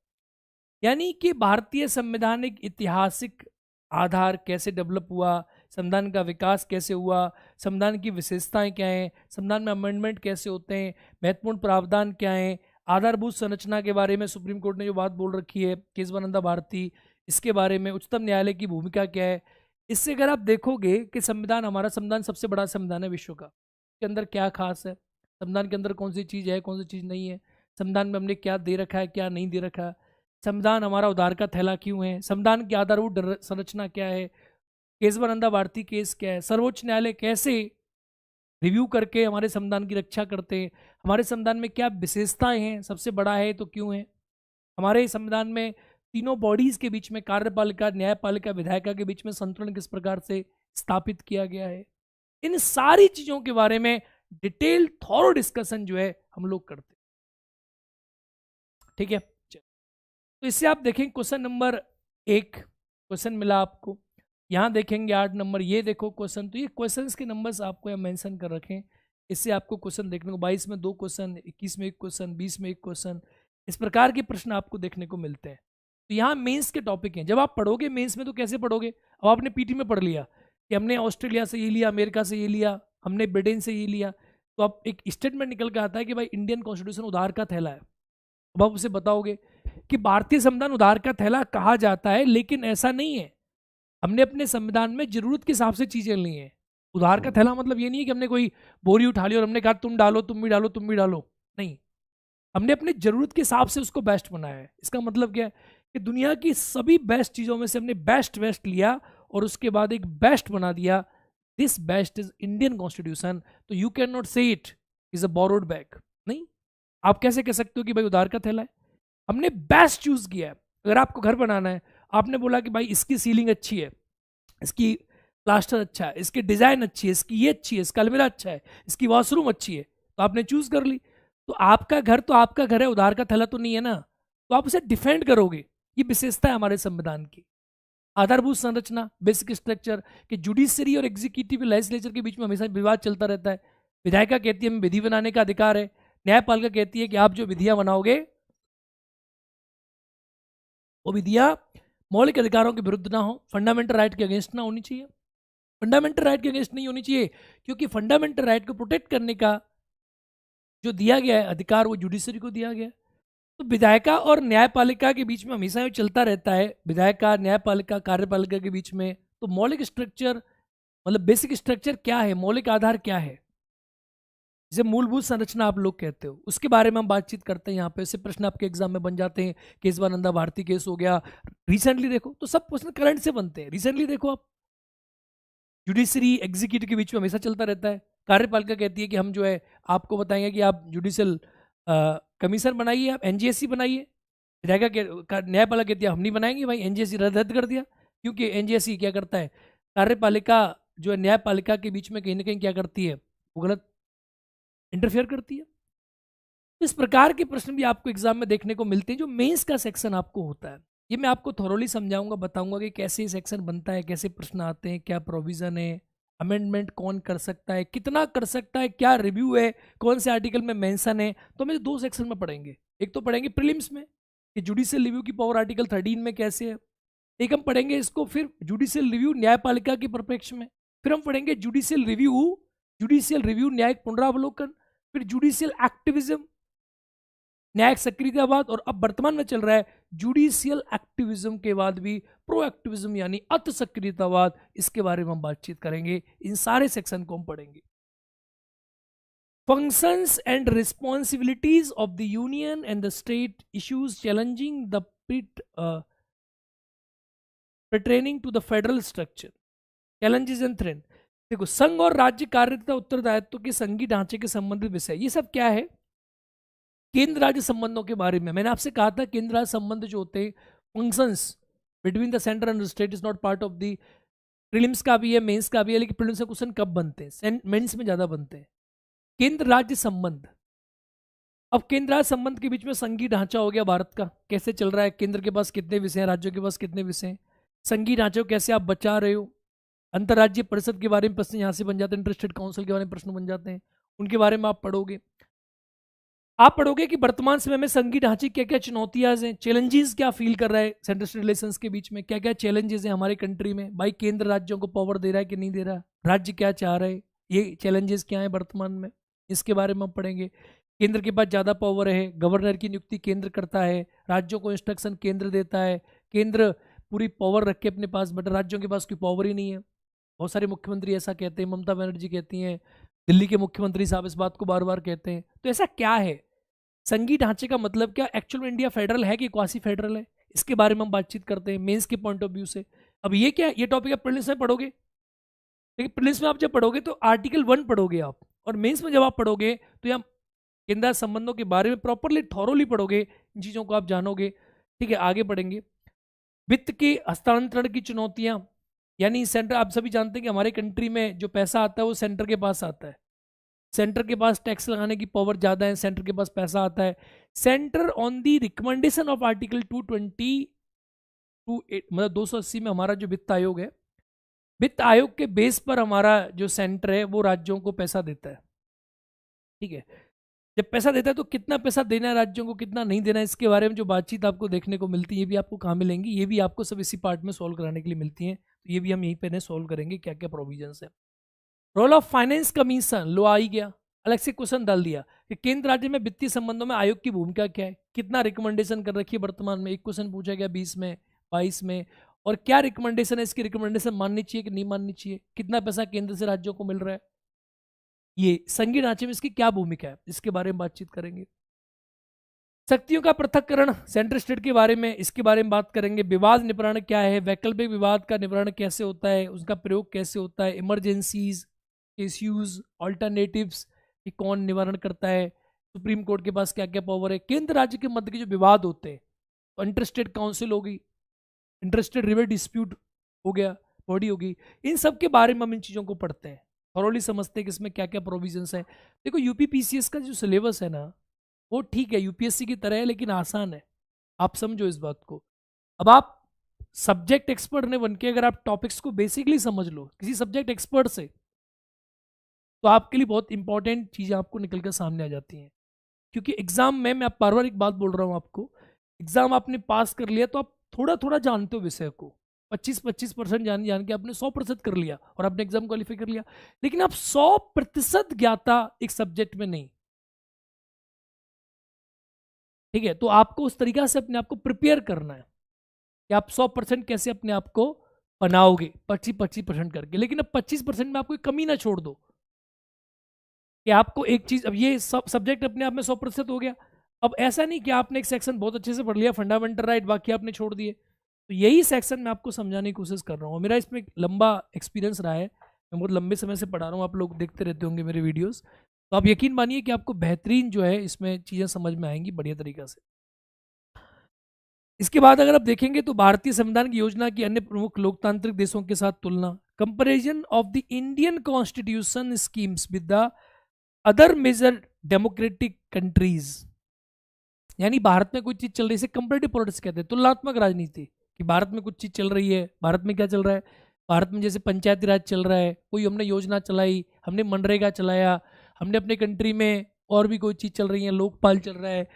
यानी कि भारतीय संविधान एक ऐतिहासिक आधार कैसे डेवलप हुआ, संविधान का विकास कैसे हुआ, संविधान की विशेषताएं क्या हैं, संविधान में अमेंडमेंट कैसे होते हैं, महत्वपूर्ण प्रावधान क्या हैं, आधारभूत संरचना के बारे में सुप्रीम कोर्ट ने जो बात बोल रखी है, केशवानंदा भारती, इसके बारे में उच्चतम न्यायालय की भूमिका क्या है। इससे अगर आप देखोगे कि संविधान, हमारा संविधान सबसे बड़ा संविधान है विश्व का, इसके अंदर क्या खास है, संविधान के अंदर कौन सी चीज़ है, कौन सी चीज़ नहीं है, संविधान में हमने क्या दे रखा है, क्या नहीं दे रखा है, संविधान हमारा उधार का थैला क्यों है, संविधान की आधारभूत संरचना क्या है, केशवानंदा भारती केस क्या है, सर्वोच्च न्यायालय कैसे रिव्यू करके हमारे संविधान की रक्षा करते हैं, हमारे संविधान में क्या विशेषताएं हैं, सबसे बड़ा है तो क्यों है, हमारे संविधान में तीनों बॉडीज के बीच में, कार्यपालिका, न्यायपालिका, विधायिका के बीच में संतुलन किस प्रकार से स्थापित किया गया है। इन सारी चीजों के बारे में डिटेल थॉरो डिस्कशन जो है हम लोग करते हैं। ठीक है, तो इससे आप देखें क्वेश्चन नंबर 1 क्वेश्चन मिला आपको, यहाँ देखेंगे 8 नंबर, ये देखो क्वेश्चन, तो ये क्वेश्चंस के नंबर्स आपको यहाँ मेंशन कर रखें, इससे आपको क्वेश्चन देखने को 22 में 2 क्वेश्चन, 21 में 1 क्वेश्चन, 20 में 1 क्वेश्चन, इस प्रकार के प्रश्न आपको देखने को मिलते हैं। तो यहाँ मेंस के टॉपिक हैं, जब आप पढ़ोगे मेंस में तो कैसे पढ़ोगे, अब आपने पीटी में पढ़ लिया कि हमने ऑस्ट्रेलिया से ये लिया, अमेरिका से ये लिया, हमने ब्रिटेन से ये लिया, तो अब एक स्टेटमेंट निकल के आता है कि भाई इंडियन कॉन्स्टिट्यूशन उधार का थैला है। अब आप उसे बताओगे कि भारतीय संविधान उधार का थैला कहा जाता है, लेकिन ऐसा नहीं है, हमने अपने संविधान में जरूरत के हिसाब से चीजें ली हैं। उधार का थैला मतलब ये नहीं है कि हमने कोई बोरी उठा ली और हमने कहा तुम डालो, तुम भी डालो, तुम भी डालो, नहीं, हमने अपनी जरूरत के हिसाब से उसको बेस्ट बनाया है। इसका मतलब क्या है कि दुनिया की सभी बेस्ट चीजों में से हमने बेस्ट बेस्ट लिया और उसके बाद एक बेस्ट बना दिया, this best is Indian constitution. तो यू कैन नॉट से it is a borrowed bag, नहीं, आप कैसे कह सकते हो कि भाई उधार का थैला है, हमने बेस्ट चूज किया है। अगर आपको घर बनाना है, आपने बोला कि भाई इसकी सीलिंग अच्छी है, इसकी प्लास्टर अच्छा है, इसकी डिजाइन अच्छी है, इसकी ये अच्छी है, इसका अलमीरा अच्छा है, इसकी वॉशरूम अच्छी है, तो आपने चूज कर ली। तो आपका घर तो आपका घर है, उधार का थैला तो नहीं है ना, तो आप उसे डिफेंड करोगे। ये विशेषता है हमारे संविधान की। आधारभूत संरचना, बेसिक स्ट्रक्चर, कि जुडिशरी और एग्जीक्यूटिव लेजिस्लेचर के बीच में हमेशा विवाद चलता रहता है। विधायिका कहती है हमें विधि बनाने का अधिकार है, न्यायपालिका कहती है कि आप जो विधियां बनाओगे वो विधियां मौलिक अधिकारों के विरुद्ध ना हो, फंडामेंटल राइट के अगेंस्ट ना होनी चाहिए। फंडामेंटल राइट के अगेंस्ट नहीं होनी चाहिए, क्योंकि फंडामेंटल राइट को प्रोटेक्ट करने का जो दिया गया है अधिकार वो जुडिशरी को दिया गया है। तो विधायिका और न्यायपालिका के बीच में हमेशा ये चलता रहता है, विधायिका, न्यायपालिका, कार्यपालिका के बीच में। तो मौलिक स्ट्रक्चर मतलब बेसिक स्ट्रक्चर क्या है, मौलिक आधार क्या है, जिसे मूलभूत संरचना आप लोग कहते हो, उसके बारे में हम बातचीत करते हैं यहाँ पे। इससे प्रश्न आपके एग्जाम में बन जाते हैं, केशवानंदा भारती केस हो गया, रिसेंटली देखो, तो सब प्रश्न करंट से बनते हैं। रिसेंटली देखो आप, जुडिशरी एग्जीक्यूटिव के बीच में हमेशा चलता रहता है। कार्यपालिका कहती है कि हम जो है आपको बताएंगे कि आप जुडिशियल कमीशन बनाइए, आप एनजीएससी बनाइए। न्यायपालिका कहती है हम नहीं बनाएंगे, भाई एनजीएससी रद्द कर दिया, क्योंकि एनजीएससी क्या करता है, कार्यपालिका जो है न्यायपालिका के बीच में कहीं ना कहीं क्या करती है, वो गलत इंटरफेयर करती है। इस प्रकार के प्रश्न भी आपको एग्जाम में देखने को मिलते हैं। जो मेंस का सेक्शन आपको होता है, ये मैं आपको थोरोली समझाऊंगा, बताऊंगा कि कैसे ये सेक्शन बनता है, कैसे प्रश्न आते हैं, क्या प्रोविजन है, अमेंडमेंट कौन कर सकता है, कितना कर सकता है, क्या रिव्यू है, कौन से आर्टिकल में मेंशन है। तो हम 2 सेक्शन में पढ़ेंगे, एक तो पढ़ेंगे प्रीलिम्स में कि जुडिशियल रिव्यू की पावर आर्टिकल 13 में कैसे है। एक हम पढ़ेंगे इसको फिर जुडिशियल रिव्यू न्यायपालिका के परिप्रेक्ष्य में। फिर हम पढ़ेंगे जुडिशियल रिव्यू न्यायिक पुनरावलोकन, फिर जुडिशियल एक्टिविज्म न्यायिक सक्रियतावाद, और अब वर्तमान में चल रहा है जुडिशियल एक्टिविज्म के बाद भी प्रो एक्टिविज्म यानी अत सक्रियतावाद। इसके बारे में हम बातचीत करेंगे, इन सारे सेक्शन को हम पढ़ेंगे। Functions and responsibilities of the union and the state, issues challenging the pertaining to the federal structure, challenges and threat. देखो, संघ और राज्य कार्य तथा उत्तरदायित्व के संघीय ढांचे के संबंधित विषय, ये सब क्या है? केंद्र राज्य संबंधों के बारे में। मैंने आपसे कहा था केंद्र राज्य संबंध जो होते हैं, functions between the centre and state is not part of the prelims का भी है, मेंस का भी है, लेकिन प्रीलिम्स का क्वेश्चन कब बनते हैं? मेंस में ज्यादा बनते हैं। केंद्र राज्य संबंध, अब केंद्र राज्य संबंध के बीच में संघीय ढांचा हो गया भारत का, कैसे चल रहा है, केंद्र के पास कितने विषय हैं, राज्यों के पास कितने विषय हैं, संघीय ढांचे को कैसे आप बचा रहे हो। अंतर्राज्यीय परिषद के बारे में प्रश्न यहाँ से बन जाते हैं, इंटरस्टेट काउंसिल के बारे में प्रश्न बन जाते हैं, उनके बारे में आप पढ़ोगे। आप पढ़ोगे कि वर्तमान समय में संघीय ढांचे क्या क्या चुनौतियां हैं, चैलेंजेस क्या फील कर रहा है सेंट्रल स्टेट रिलेशंस के बीच में, क्या क्या चैलेंजेस हैं हमारे कंट्री में। भाई केंद्र राज्यों को पावर दे रहा है कि नहीं दे रहा, राज्य क्या चाह रहे हैं, ये चैलेंजेस क्या है वर्तमान में, इसके बारे में हम पढ़ेंगे। केंद्र के पास ज़्यादा पावर है, गवर्नर की नियुक्ति केंद्र करता है, राज्यों को इंस्ट्रक्शन केंद्र देता है, केंद्र पूरी पावर रख के अपने पास, बट राज्यों के पास कोई पावर ही नहीं है। बहुत सारे मुख्यमंत्री ऐसा कहते हैं, ममता बनर्जी कहती हैं, दिल्ली के मुख्यमंत्री साहब इस बात को बार बार कहते हैं। तो ऐसा क्या है, संघीय ढांचे का मतलब क्या, एक्चुअल में इंडिया फेडरल है कि क्वासी फेडरल है, इसके बारे में हम बातचीत करते हैं मेंस के पॉइंट ऑफ व्यू से। अब ये क्या, ये टॉपिक आप प्रीलिम्स में पढ़ोगे, लेकिन प्रीलिम्स में आप जब पढ़ोगे तो आर्टिकल 1 पढ़ोगे आप, और मेंस में जब आप पढ़ोगे तो यहाँ केंद्र संबंधों के बारे में प्रॉपरली थॉरोली पढ़ोगे, इन चीज़ों को आप जानोगे। ठीक है, आगे बढ़ेंगे। वित्त के हस्तांतरण की चुनौतियां, यानी सेंटर, आप सभी जानते हैं कि हमारे कंट्री में जो पैसा आता है वो सेंटर के पास आता है, सेंटर के पास टैक्स लगाने की पावर ज़्यादा है, सेंटर के पास पैसा आता है। Centre on the recommendation of article 220 मतलब 280 में हमारा जो वित्त आयोग है, वित्त आयोग के बेस पर हमारा जो सेंटर है वो राज्यों को पैसा देता है। ठीक है, जब पैसा देता है तो कितना पैसा देना है राज्यों को, कितना नहीं देना है, इसके बारे में जो बातचीत आपको देखने को मिलती है, ये भी आपको कहाँ मिलेंगी, ये भी आपको सब इसी पार्ट में सॉल्व कराने के लिए मिलती हैं। तो ये भी हम यहीं पे सॉल्व करेंगे, क्या क्या प्रोविजंस है। रोल ऑफ फाइनेंस कमीशन, लो आ ही गया, अलग से क्वेश्चन डाल दिया कि केंद्र राज्य में वित्तीय संबंधों में आयोग की भूमिका क्या है, कितना रिकमेंडेशन कर रखी है वर्तमान में, एक क्वेश्चन पूछा गया 20 में 22 में, और क्या रिकमेंडेशन है, इसकी रिकमेंडेशन माननी चाहिए कि नहीं माननी चाहिए, कितना पैसा केंद्र से राज्यों को मिल रहा है, ये संघीय ढांचे में इसकी क्या भूमिका है, इसके बारे में बातचीत करेंगे। शक्तियों का पृथक्करण, सेंट्रल स्टेट के बारे में, इसके बारे में बात करेंगे। विवाद निवारण क्या है, वैकल्पिक विवाद का निवारण कैसे होता है, उसका प्रयोग कैसे होता है, इमरजेंसीज, इश्यूज, ऑल्टरनेटिव्स कि कौन निवारण करता है, सुप्रीम कोर्ट के पास क्या क्या पावर है, केंद्र राज्य के मध्य के जो विवाद होते हैं, तो इंटरस्टेट काउंसिल होगी, इंटरस्टेट रिवर डिस्प्यूट हो गया, बॉडी होगी, इन सब के बारे में हम इन चीज़ों को पढ़ते हैं, थॉरोली समझते हैं कि इसमें क्या क्या प्रोविजंस है। देखो यूपी पीसीएस का जो सिलेबस है ना, वो ठीक है यूपीएससी की तरह है, लेकिन आसान है, आप समझो इस बात को। अब आप सब्जेक्ट एक्सपर्ट ने बनके अगर आप टॉपिक्स को बेसिकली समझ लो किसी सब्जेक्ट एक्सपर्ट से, तो आपके लिए बहुत इंपॉर्टेंट चीज़ें आपको निकल कर सामने आ जाती हैं। क्योंकि एग्जाम में मैं बार बार एक बात बोल रहा हूँ आपको, एग्जाम आपने पास कर लिया तो आप थोड़ा थोड़ा जानते हो विषय को, 25% जान के आपने 100% कर लिया और आपने एग्जाम क्वालिफाई कर लिया, लेकिन आप 100% ज्ञाता एक सब्जेक्ट में नहीं। ठीक है, तो आपको उस तरीका से अपने आप को प्रिपेयर करना है कि आप 100% कैसे अपने आप को बनाओगे 25% करके, लेकिन अब 25% में आपको कमी ना छोड़ दो कि आपको एक चीज, अब ये सब सब्जेक्ट अपने आप में 100% हो गया, अब ऐसा नहीं कि आपने एक सेक्शन बहुत अच्छे से पढ़ लिया फंडामेंटल राइट, बाकी आपने छोड़ दिए। तो यही सेक्शन मैं आपको समझाने की कोशिश कर रहा हूँ, मेरा इसमें लंबा एक्सपीरियंस रहा है, मैं बहुत लंबे समय से पढ़ा रहा हूँ, आप लोग देखते रहते होंगे मेरे वीडियोस, तो आप यकीन मानिए कि आपको बेहतरीन जो है इसमें चीज़ें समझ में आएंगी बढ़िया तरीका से। इसके बाद अगर आप देखेंगे तो भारतीय संविधान की योजना की अन्य प्रमुख लोकतांत्रिक देशों के साथ तुलना, comparison of the Indian constitution schemes with the other major democratic countries, यानी भारत में कोई चीज चल रही है, इसे कंपैरेटिव पॉलिटिक्स कहते हैं, तुलनात्मक राजनीति, कि भारत में कुछ चीज चल रही है, भारत में क्या चल रहा है, भारत में जैसे पंचायती राज चल रहा है, कोई हमने योजना चलाई, हमने मनरेगा चलाया, हमने अपने कंट्री में और भी कोई चीज चल रही है, लोकपाल चल रहा है,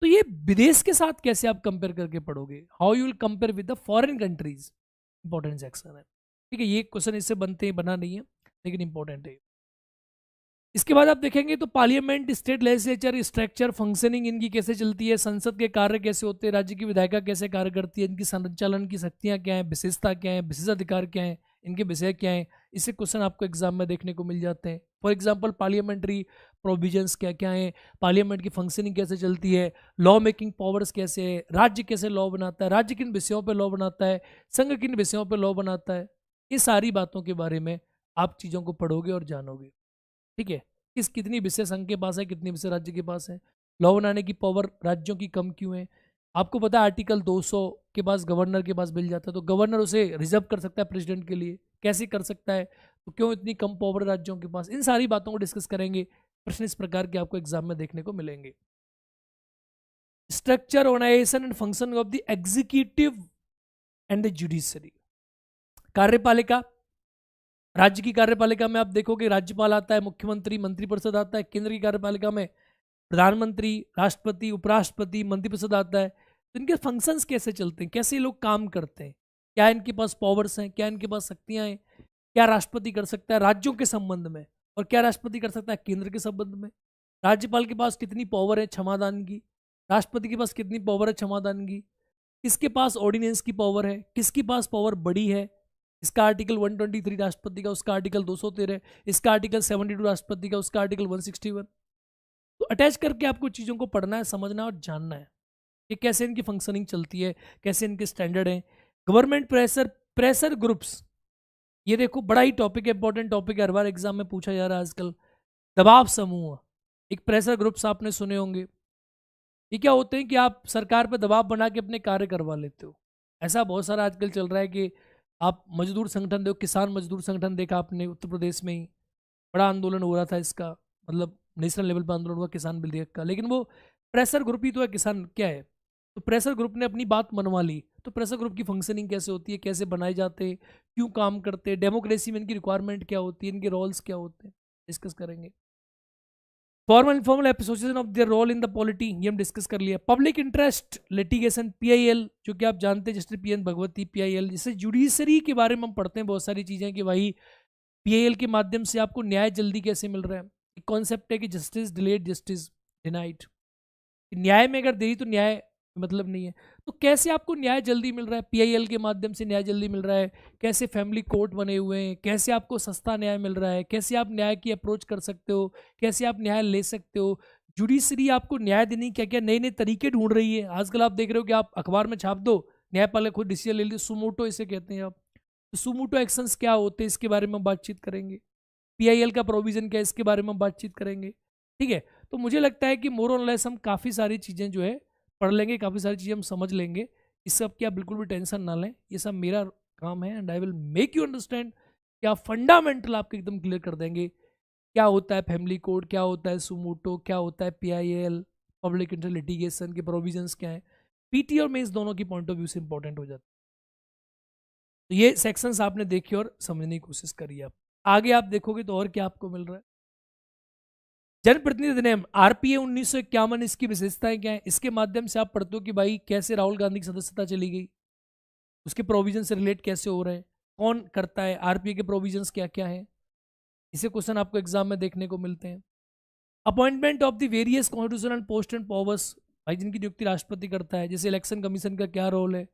तो ये विदेश के साथ कैसे आप कंपेयर करके पढ़ोगे, how you will compare with the foreign countries, important section है। ठीक है, ये क्वेश्चन इससे बनते ही बना नहीं है लेकिन इंपॉर्टेंट है। इसके बाद आप देखेंगे तो parliament, state legislature, structure, functioning इनकी कैसे चलती है, संसद के कार्य कैसे होते हैं, राज्य की विधायिका कैसे कार्य करती है, इनकी संचालन की शक्तियाँ क्या हैं, विशेषता क्या है, विशेषाधिकार क्या है, इनके विषय क्या हैं, इससे क्वेश्चन आपको एग्जाम में देखने को मिल जाते हैं। फॉर एग्जाम्पल पार्लियामेंट्री प्रोविजंस क्या क्या हैं, पार्लियामेंट की फंक्शनिंग कैसे चलती है, लॉ मेकिंग पावर्स कैसे है, राज्य कैसे लॉ बनाता है, राज्य किन विषयों पर लॉ बनाता है, संघ किन विषयों पर लॉ बनाता है, ये सारी बातों के बारे में आप चीज़ों को पढ़ोगे और जानोगे। ठीक है, कितनी विषय संघ के पास है, कितनी विषय राज्य के पास है, लॉ बनाने की पावर राज्यों की कम क्यों है। आपको पता है आर्टिकल 200 के पास गवर्नर के पास मिल जाता है, तो गवर्नर उसे रिजर्व कर सकता है प्रेसिडेंट के लिए, कैसे कर सकता है, तो क्यों इतनी कम पावर राज्यों के पास, इन सारी बातों को डिस्कस करेंगे। प्रश्न इस प्रकार के आपको एग्जाम में देखने को मिलेंगे। Structure, organisation and function of the executive and the judiciary. कार्यपालिका, राज्य की कार्यपालिका में आप देखोगे राज्यपाल आता है, मुख्यमंत्री, मंत्रिपरिषद आता है। केंद्र की कार्यपालिका में प्रधानमंत्री, राष्ट्रपति, उपराष्ट्रपति, मंत्रिपरिषद आता है। तो इनके फंक्शंस कैसे चलते हैं, कैसे ये लोग काम करते हैं, क्या इनके पास पावर्स हैं, क्या इनके पास शक्तियां हैं, क्या राष्ट्रपति कर सकता है राज्यों के संबंध में और क्या राष्ट्रपति कर सकता है केंद्र के संबंध में। राज्यपाल के पास कितनी पावर है क्षमादान की, राष्ट्रपति के पास कितनी पावर है क्षमादान की, किसके पास ऑर्डिनेंस की पावर है, किसके पास पावर बड़ी है। इसका आर्टिकल 123 राष्ट्रपति का, उसका आर्टिकल 213, इसका आर्टिकल 72 राष्ट्रपति का, उसका आर्टिकल 161। तो अटैच करके आपको चीज़ों को पढ़ना है, समझना है और जानना है कि कैसे इनकी फंक्शनिंग चलती है, कैसे इनके स्टैंडर्ड हैं। गवर्नमेंट प्रेशर ग्रुप्स, ये देखो बड़ा ही टॉपिक है, इंपॉर्टेंट टॉपिक है, हर बार एग्जाम में पूछा जा रहा है आजकल। दबाव समूह, एक प्रेशर ग्रुप्स आपने सुने होंगे। ये क्या होते हैं कि आप सरकार पर दबाव बना के अपने कार्य करवा लेते हो। ऐसा बहुत सारा आजकल चल रहा है कि आप मजदूर संगठन देखो, किसान मजदूर संगठन देखा आपने उत्तर प्रदेश में ही, बड़ा आंदोलन हो रहा था इसका, मतलब नेशनल लेवल पर आंदोलन हुआ किसान बिल का, लेकिन वो प्रेशर ग्रुप ही तो है। किसान क्या है, तो प्रेशर ग्रुप ने अपनी बात मनवा ली। तो प्रेशर ग्रुप की फंक्शनिंग कैसे होती है, कैसे बनाए जाते हैं, क्यों काम करते हैं, डेमोक्रेसी में इनकी रिक्वायरमेंट क्या होती है, इनके रोल्स क्या होते हैं, डिस्कस करेंगे। Formal informal association of their role in the polity, ये हम डिस्कस कर लिया। पब्लिक इंटरेस्ट लिटिगेशन, पीआईएल, जो कि आप जानते हैं जस्टिस पीएन भगवती, पीआईएल। जैसे जुडिशरी के बारे में हम पढ़ते हैं बहुत सारी चीज़ें कि भाई पीआईएल के माध्यम से आपको न्याय जल्दी कैसे मिल रहा है। एक कॉन्सेप्ट है कि जस्टिस डिलेड जस्टिस डिनाइड, न्याय में अगर देरी तो न्याय मतलब नहीं है। तो कैसे आपको न्याय जल्दी मिल रहा है, पीआईएल के माध्यम से न्याय जल्दी मिल रहा है, कैसे फैमिली कोर्ट बने हुए हैं, कैसे आपको सस्ता न्याय मिल रहा है, कैसे आप न्याय की अप्रोच कर सकते हो, कैसे आप न्याय ले सकते हो। जुडिशरी आपको न्याय देने की क्या क्या नए नए तरीके ढूंढ रही है। आजकल आप देख रहे हो कि आप अखबार में छाप दो, न्यायपालिका खुद डिसीजन ले ली, सुमोटो इसे कहते हैं आप। तो सुमोटो एक्शंस क्या होते हैं, इसके बारे में बातचीत करेंगे। पीआईएल का प्रोविजन क्या है, इसके बारे में बातचीत करेंगे। ठीक है, तो मुझे लगता है कि मोर और लेस हम काफ़ी सारी चीज़ें जो है पढ़ लेंगे, काफ़ी सारी चीज़ें हम समझ लेंगे। इस सब की आप बिल्कुल भी टेंशन ना लें, ये सब मेरा काम है and I will make you understand. क्या फंडामेंटल आपके एकदम क्लियर कर देंगे, क्या होता है फैमिली कोड, क्या होता है सुमोटो, क्या होता है पीआईएल, पब्लिक इंटरेस्ट लिटिगेशन के प्रोविजंस क्या है। पीटी और मेंस दोनों की पॉइंट ऑफ व्यू से इंपॉर्टेंट हो जाता है। तो ये सेक्शंस आपने देखे और समझने की कोशिश करी। आप आगे आप देखोगे तो और क्या आपको मिल रहा है। जनप्रतिनिधि अधिनियम आरपीए 1951, इसकी विशेषताएं क्या है, इसके माध्यम से आप पढ़ते हो कि भाई कैसे राहुल गांधी की सदस्यता चली गई, उसके प्रोविजन से रिलेट कैसे हो रहे हैं, कौन करता है, आरपीए के प्रोविजंस क्या क्या है। इसे क्वेश्चन आपको एग्जाम में देखने को मिलते हैं। Appointment of the various constitutional post and powers, भाई जिनकी नियुक्ति राष्ट्रपति करता है। जैसे इलेक्शन कमीशन का क्या रोल है,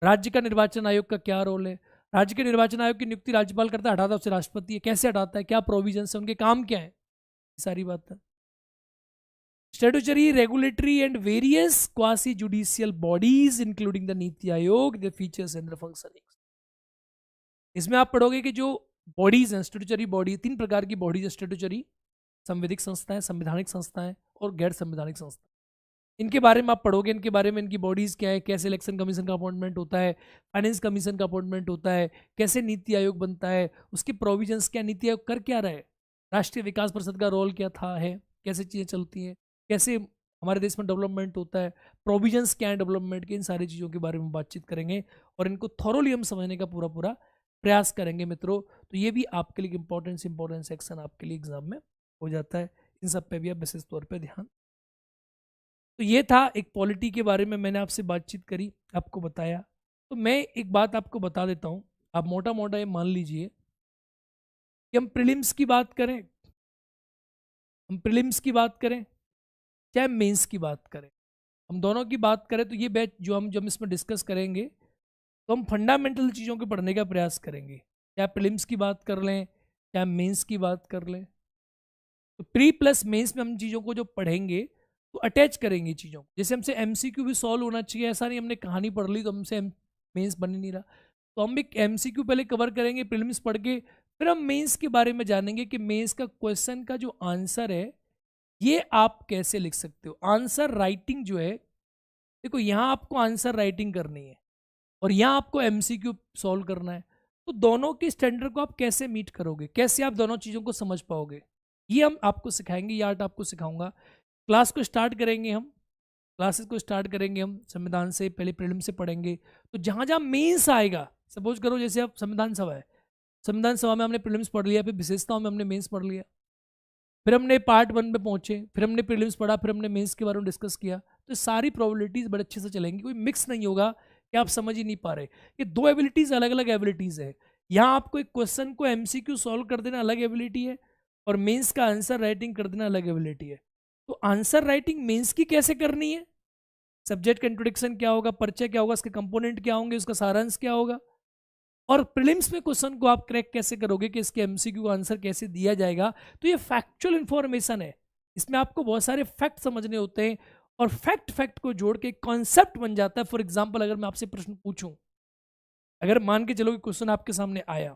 राज्य का निर्वाचन आयोग का क्या रोल है। राज्य के निर्वाचन आयोग की नियुक्ति राज्यपाल करता है, हटाता है उसे राष्ट्रपति है, कैसे हटाता है, क्या प्रोविजन है, उनके काम क्या है, सारी बात है। Statutory, regulatory and various quasi judicial bodies including the NITI Aayog, the features and the functioning. इसमें आप पढ़ोगे कि जो बॉडीज हैं, स्टैट्यूटरी बॉडी, 3 प्रकार की बॉडीज है स्टैट्यूटरी, संवैधानिक संस्थाएं, संवैधानिक संस्थाएं और गैर संवैधानिक संस्थाएं। इनके बारे में आप पढ़ोगे, इनके बारे में, इनकी बॉडीज क्या है, कैसे इलेक्शन कमीशन का अपॉइंटमेंट होता है, फाइनेंस कमीशन का अपॉइंटमेंट होता है, कैसे नीति आयोग बनता है, उसके प्रोविजंस क्या, नीति आयोग कर क्या रहा है, राष्ट्रीय विकास परिषद का रोल क्या था है, कैसे चीज़ें चलती हैं, कैसे हमारे देश में डेवलपमेंट होता है, प्रोविजंस क्या है डेवलपमेंट के, इन सारी चीज़ों के बारे में बातचीत करेंगे और इनको थॉरोली हम समझने का पूरा पूरा प्रयास करेंगे मित्रों। तो ये भी आपके लिए इंपॉर्टेंट सेक्शन आपके लिए एग्जाम में हो जाता है। इन सब पे भी आप विशेष तौर पे ध्यान तो ये था एक पॉलिटी के बारे में मैंने आपसे बातचीत करी, आपको बताया। तो मैं एक बात आपको बता देता हूँ, आप मोटा मोटा ये मान लीजिए कि हम प्रीलिम्स की बात करें, हम प्रीलिम्स की बात करें चाहे मेंस की बात करें, हम दोनों की बात करें, तो ये बैच जो हम इसमें डिस्कस करेंगे, तो हम फंडामेंटल चीज़ों को पढ़ने का प्रयास करेंगे, चाहे प्रीलिम्स की बात कर लें चाहे मेंस की बात कर लें। तो प्री प्लस मेंस में हम चीज़ों को जो पढ़ेंगे तो अटैच करेंगे चीज़ों को। जैसे हमसे एमसीक्यू भी सॉल्व होना चाहिए, ऐसा नहीं हमने कहानी पढ़ ली तो हमसे मेंस बन ही नहीं रहा। तो हम एक एमसीक्यू पहले कवर करेंगे प्रीलिम्स पढ़ के, फिर हम मेंस के बारे में जानेंगे कि मेंस का क्वेश्चन का जो आंसर है ये आप कैसे लिख सकते हो। आंसर राइटिंग जो है, देखो यहाँ आपको आंसर राइटिंग करनी है और यहाँ आपको एमसीक्यू सॉल्व करना है, तो दोनों के स्टैंडर्ड को आप कैसे मीट करोगे, कैसे आप दोनों चीज़ों को समझ पाओगे, ये हम आपको सिखाएंगे, ये आर्ट आपको सिखाऊंगा। क्लास को स्टार्ट करेंगे हम, क्लासेस को स्टार्ट करेंगे हम संविधान से, पहले प्रीलिम से पढ़ेंगे। तो जहाँ जहाँ मेंस आएगा, सपोज करो जैसे अब संविधान सभा है, संविधान सभा में हमने प्रीलिम्स पढ़ लिया, फिर विशेषताओं में हमने मेंस पढ़ लिया, फिर हमने पार्ट 1 में पहुंचे, फिर हमने प्रीलिम्स पढ़ा, फिर हमने मेंस के बारे में डिस्कस किया। तो सारी प्रोबेबिलिटीज़ बड़े अच्छे से चलेंगी, कोई मिक्स नहीं होगा कि आप समझ ही नहीं पा रहे। ये दो एबिलिटीज़ अलग अलग एबिलिटीज़ है। यहाँ आपको एक क्वेश्चन को एमसीक्यू सॉल्व कर देना अलग एबिलिटी है और मेंस का आंसर राइटिंग कर देना अलग एबिलिटी है। तो आंसर राइटिंग मेंस की कैसे करनी है, सब्जेक्ट का इंट्रोडक्शन क्या होगा, परिचय क्या होगा, उसके कंपोनेंट क्या होंगे, उसका सारांश क्या होगा, और प्रीलिम्स में क्वेश्चन को आप क्रैक कैसे करोगे कि इसके एमसीक्यू का आंसर कैसे दिया जाएगा। तो ये फैक्चुअल इंफॉर्मेशन है, इसमें आपको बहुत सारे फैक्ट समझने होते हैं और फैक्ट को जोड़ के कॉन्सेप्ट बन जाता है। फॉर एग्जाम्पल अगर मैं आपसे प्रश्न पूछूं, अगर मान के चलो कि क्वेश्चन आपके सामने आया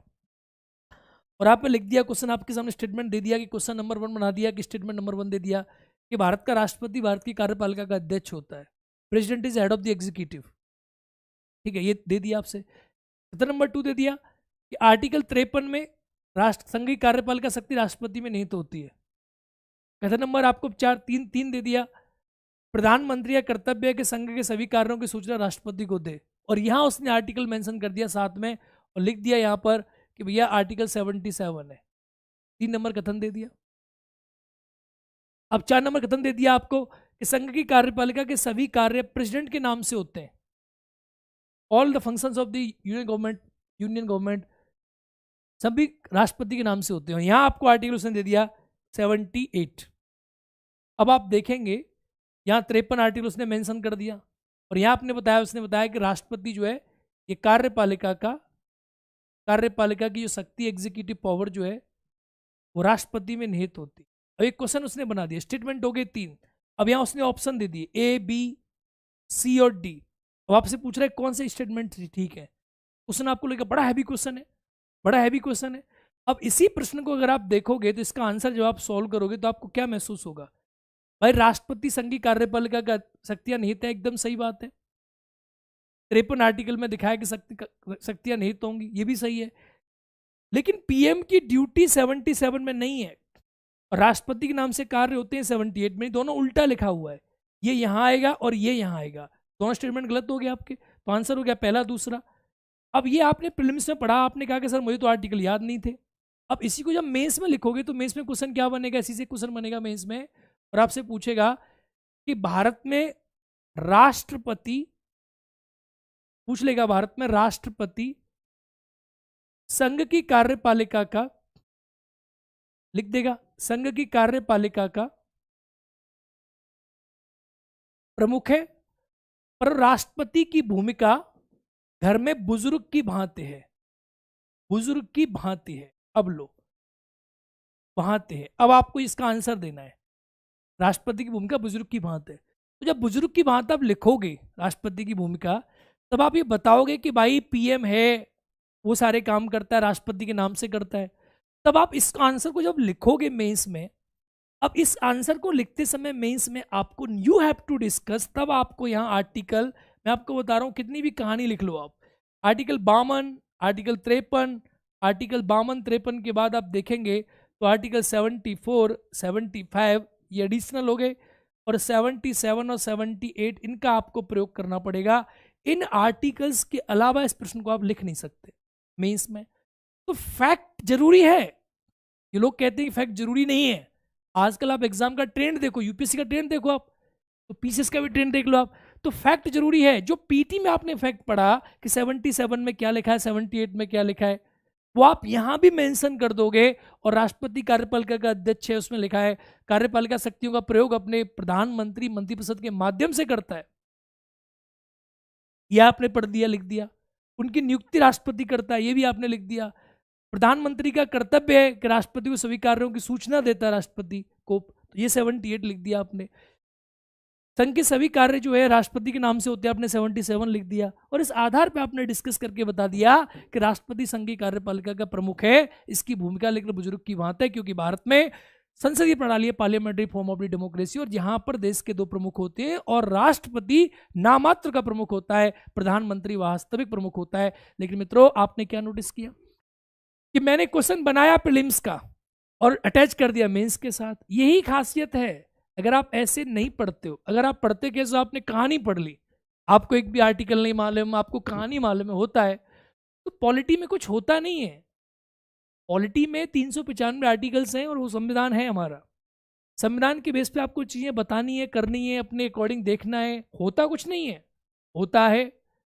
और आपने लिख दिया, क्वेश्चन आपके सामने स्टेटमेंट दे दिया कि क्वेश्चन नंबर 1 बना दिया कि स्टेटमेंट नंबर 1 दे दिया कि भारत का राष्ट्रपति भारत की कार्यपालिका का अध्यक्ष होता है, president is head of the executive, ठीक है, ये दे दिया आपसे। नंबर 2 दे दिया कि आर्टिकल 53 में राष्ट्र संघ की कार्यपालिका शक्ति राष्ट्रपति में निहित होती है। कथन नंबर आपको 3 दे दिया, प्रधानमंत्री या कर्तव्य है कि संघ के सभी कार्यों की सूचना राष्ट्रपति को दे, और यहां उसने आर्टिकल मेंशन कर दिया साथ में और लिख दिया यहां पर कि भैया आर्टिकल 77 है। 3 नंबर कथन दे दिया। अब 4 नंबर कथन दे दिया आपको कि संघ की कार्यपालिका के सभी कार्य प्रेसिडेंट के नाम से होते हैं, all the functions of the union government सभी राष्ट्रपति के नाम से होते हैं। यहां आपको आर्टिकल उसने दे दिया 78। अब आप देखेंगे यहाँ 53 आर्टिकल उसने मेंशन कर दिया और यहाँ आपने बताया, उसने बताया कि राष्ट्रपति जो है ये कार्यपालिका की जो शक्ति, एग्जीक्यूटिव पावर जो है वो राष्ट्रपति में निहित होती है। अब एक क्वेश्चन उसने बना दिया, स्टेटमेंट हो गए 3। अब यहाँ उसने ऑप्शन दे दिए A, B, C और D। अब आपसे पूछ रहा है कौन सा स्टेटमेंट ठीक है। क्वेश्चन आपको लगेगा बड़ा हैवी क्वेश्चन है, बड़ा हैवी क्वेश्चन है। अब इसी प्रश्न को अगर आप देखोगे तो इसका आंसर जब आप सॉल्व करोगे तो आपको क्या महसूस होगा, भाई राष्ट्रपति संघ की कार्यपालिका का शक्तियां निहित है, एकदम सही बात है। 53 आर्टिकल में दिखाया कि शक्तियां निहित होंगी, ये भी सही है। लेकिन पीएम की ड्यूटी 77 में नहीं है और राष्ट्रपति के नाम से कार्य होते हैं 78 में, दोनों उल्टा लिखा हुआ है, ये यहां आएगा और ये यहां आएगा, दोनों स्टेटमेंट गलत हो गए आपके। तो आंसर हो गया पहला दूसरा। अब ये आपने प्रीलिम्स में पढ़ा, आपने कहा कि सर मुझे तो आर्टिकल याद नहीं थे। अब इसी को जब मेंस में लिखोगे तो मेंस में क्वेश्चन क्या बनेगा, इसी से क्वेश्चन बनेगा मेंस में, और आपसे पूछेगा कि भारत में राष्ट्रपति, पूछ लेगा भारत में राष्ट्रपति संघ की कार्यपालिका का, लिख देगा संघ की कार्यपालिका का प्रमुख है, पर राष्ट्रपति की भूमिका घर में बुजुर्ग की भांति है, बुजुर्ग की भांति है। अब लो भांति है, अब आपको इसका आंसर देना है, राष्ट्रपति की भूमिका बुजुर्ग की भांति है। तो जब बुजुर्ग की भांति आप लिखोगे राष्ट्रपति की भूमिका, तब आप ये बताओगे कि भाई पीएम है, वो सारे काम करता है, राष्ट्रपति के नाम से करता है। तब आप इस आंसर को जब लिखोगे मेंस में, अब इस आंसर को लिखते समय मेंस में आपको यू हैव टू डिस्कस, तब आपको यहाँ आर्टिकल, मैं आपको बता रहा हूँ कितनी भी कहानी लिख लो आप, आर्टिकल 52, आर्टिकल 53, आर्टिकल 52 53 के बाद आप देखेंगे तो आर्टिकल 74 75 ये एडिशनल हो गए, और 77 और 78 इनका आपको प्रयोग करना पड़ेगा। इन आर्टिकल्स के अलावा इस प्रश्न को आप लिख नहीं सकते मेंस में। तो फैक्ट जरूरी है, ये लोग कहते हैं कि फैक्ट जरूरी नहीं है। आजकल आप एग्जाम का ट्रेंड देखो, यूपीएससी का ट्रेंड देखो, आप तो पीसीएस का भी ट्रेंड देख लो आप। तो फैक्ट जरूरी है। जो पीटी में आपने फैक्ट पढ़ा कि 77 में क्या लिखा है, 78 में क्या लिखा है, वो आप यहां भी मेंशन कर दोगे। और राष्ट्रपति कार्यपालिका का अध्यक्ष है, उसमें लिखा है कार्यपालिका शक्तियों का प्रयोग अपने प्रधानमंत्री मंत्रिपरिषद के माध्यम से करता है, यह आपने पढ़ दिया, लिख दिया। उनकी नियुक्ति राष्ट्रपति करता है, ये भी आपने लिख दिया। प्रधानमंत्री का कर्तव्य है कि राष्ट्रपति को सभी कार्यों की सूचना देता है राष्ट्रपति को, तो ये 78 लिख दिया आपने। संघ के सभी कार्य जो है राष्ट्रपति के नाम से होते हैं, आपने 77 लिख दिया। और इस आधार पे आपने डिस्कस करके बता दिया कि राष्ट्रपति संघ की कार्यपालिका का प्रमुख है, इसकी भूमिका लेकर बुजुर्ग की बात है, क्योंकि भारत में संसदीय प्रणाली है, parliamentary form of the democracy, और जहां पर देश के 2 प्रमुख होते हैं और राष्ट्रपति नामात्र का प्रमुख होता है, प्रधानमंत्री वास्तविक प्रमुख होता है। लेकिन मित्रों, आपने क्या नोटिस किया कि मैंने क्वेश्चन बनाया प्रीलिम्स का और अटैच कर दिया मेंस के साथ। यही खासियत है। अगर आप ऐसे नहीं पढ़ते हो, अगर आप पढ़ते कैसे, आपने कहानी पढ़ ली, आपको एक भी आर्टिकल नहीं मालूम, आपको कहानी मालूम होता है, तो पॉलिटी में कुछ होता नहीं है। पॉलिटी में 395 आर्टिकल्स हैं और वो संविधान है हमारा। संविधान के बेस पे आपको चीजें बतानी है, करनी है, अपने अकॉर्डिंग देखना है। होता कुछ नहीं है, होता है,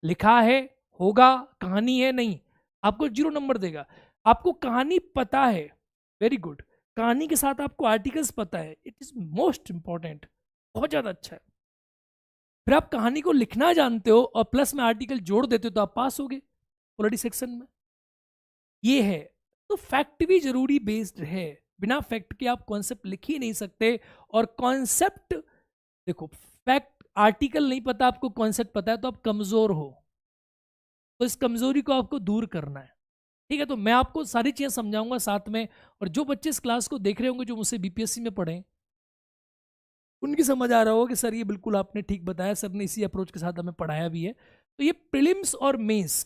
लिखा है, होगा, कहानी है नहीं, आपको 0 नंबर देगा। आपको कहानी पता है, वेरी गुड। कहानी के साथ आपको आर्टिकल्स पता है, इट इज मोस्ट इंपॉर्टेंट, बहुत ज्यादा अच्छा है। फिर आप कहानी को लिखना जानते हो और प्लस में आर्टिकल जोड़ देते हो, तो आप पास हो गए पॉलिटी सेक्शन में। ये है। तो फैक्ट भी जरूरी बेस्ड है, बिना फैक्ट के आप कॉन्सेप्ट लिख ही नहीं सकते। और कॉन्सेप्ट देखो, फैक्ट आर्टिकल नहीं पता, आपको कॉन्सेप्ट पता है, तो आप कमजोर हो। तो इस कमजोरी को आपको दूर करना है, ठीक है। तो मैं आपको सारी चीजें समझाऊंगा साथ में। और जो बच्चे इस क्लास को देख रहे होंगे, जो मुझसे बीपीएससी में पढ़े, उनकी समझ आ रहा होगा कि सर ये बिल्कुल आपने ठीक बताया, सर ने इसी अप्रोच के साथ हमें पढ़ाया भी है। तो ये प्रीलिम्स और मेंस,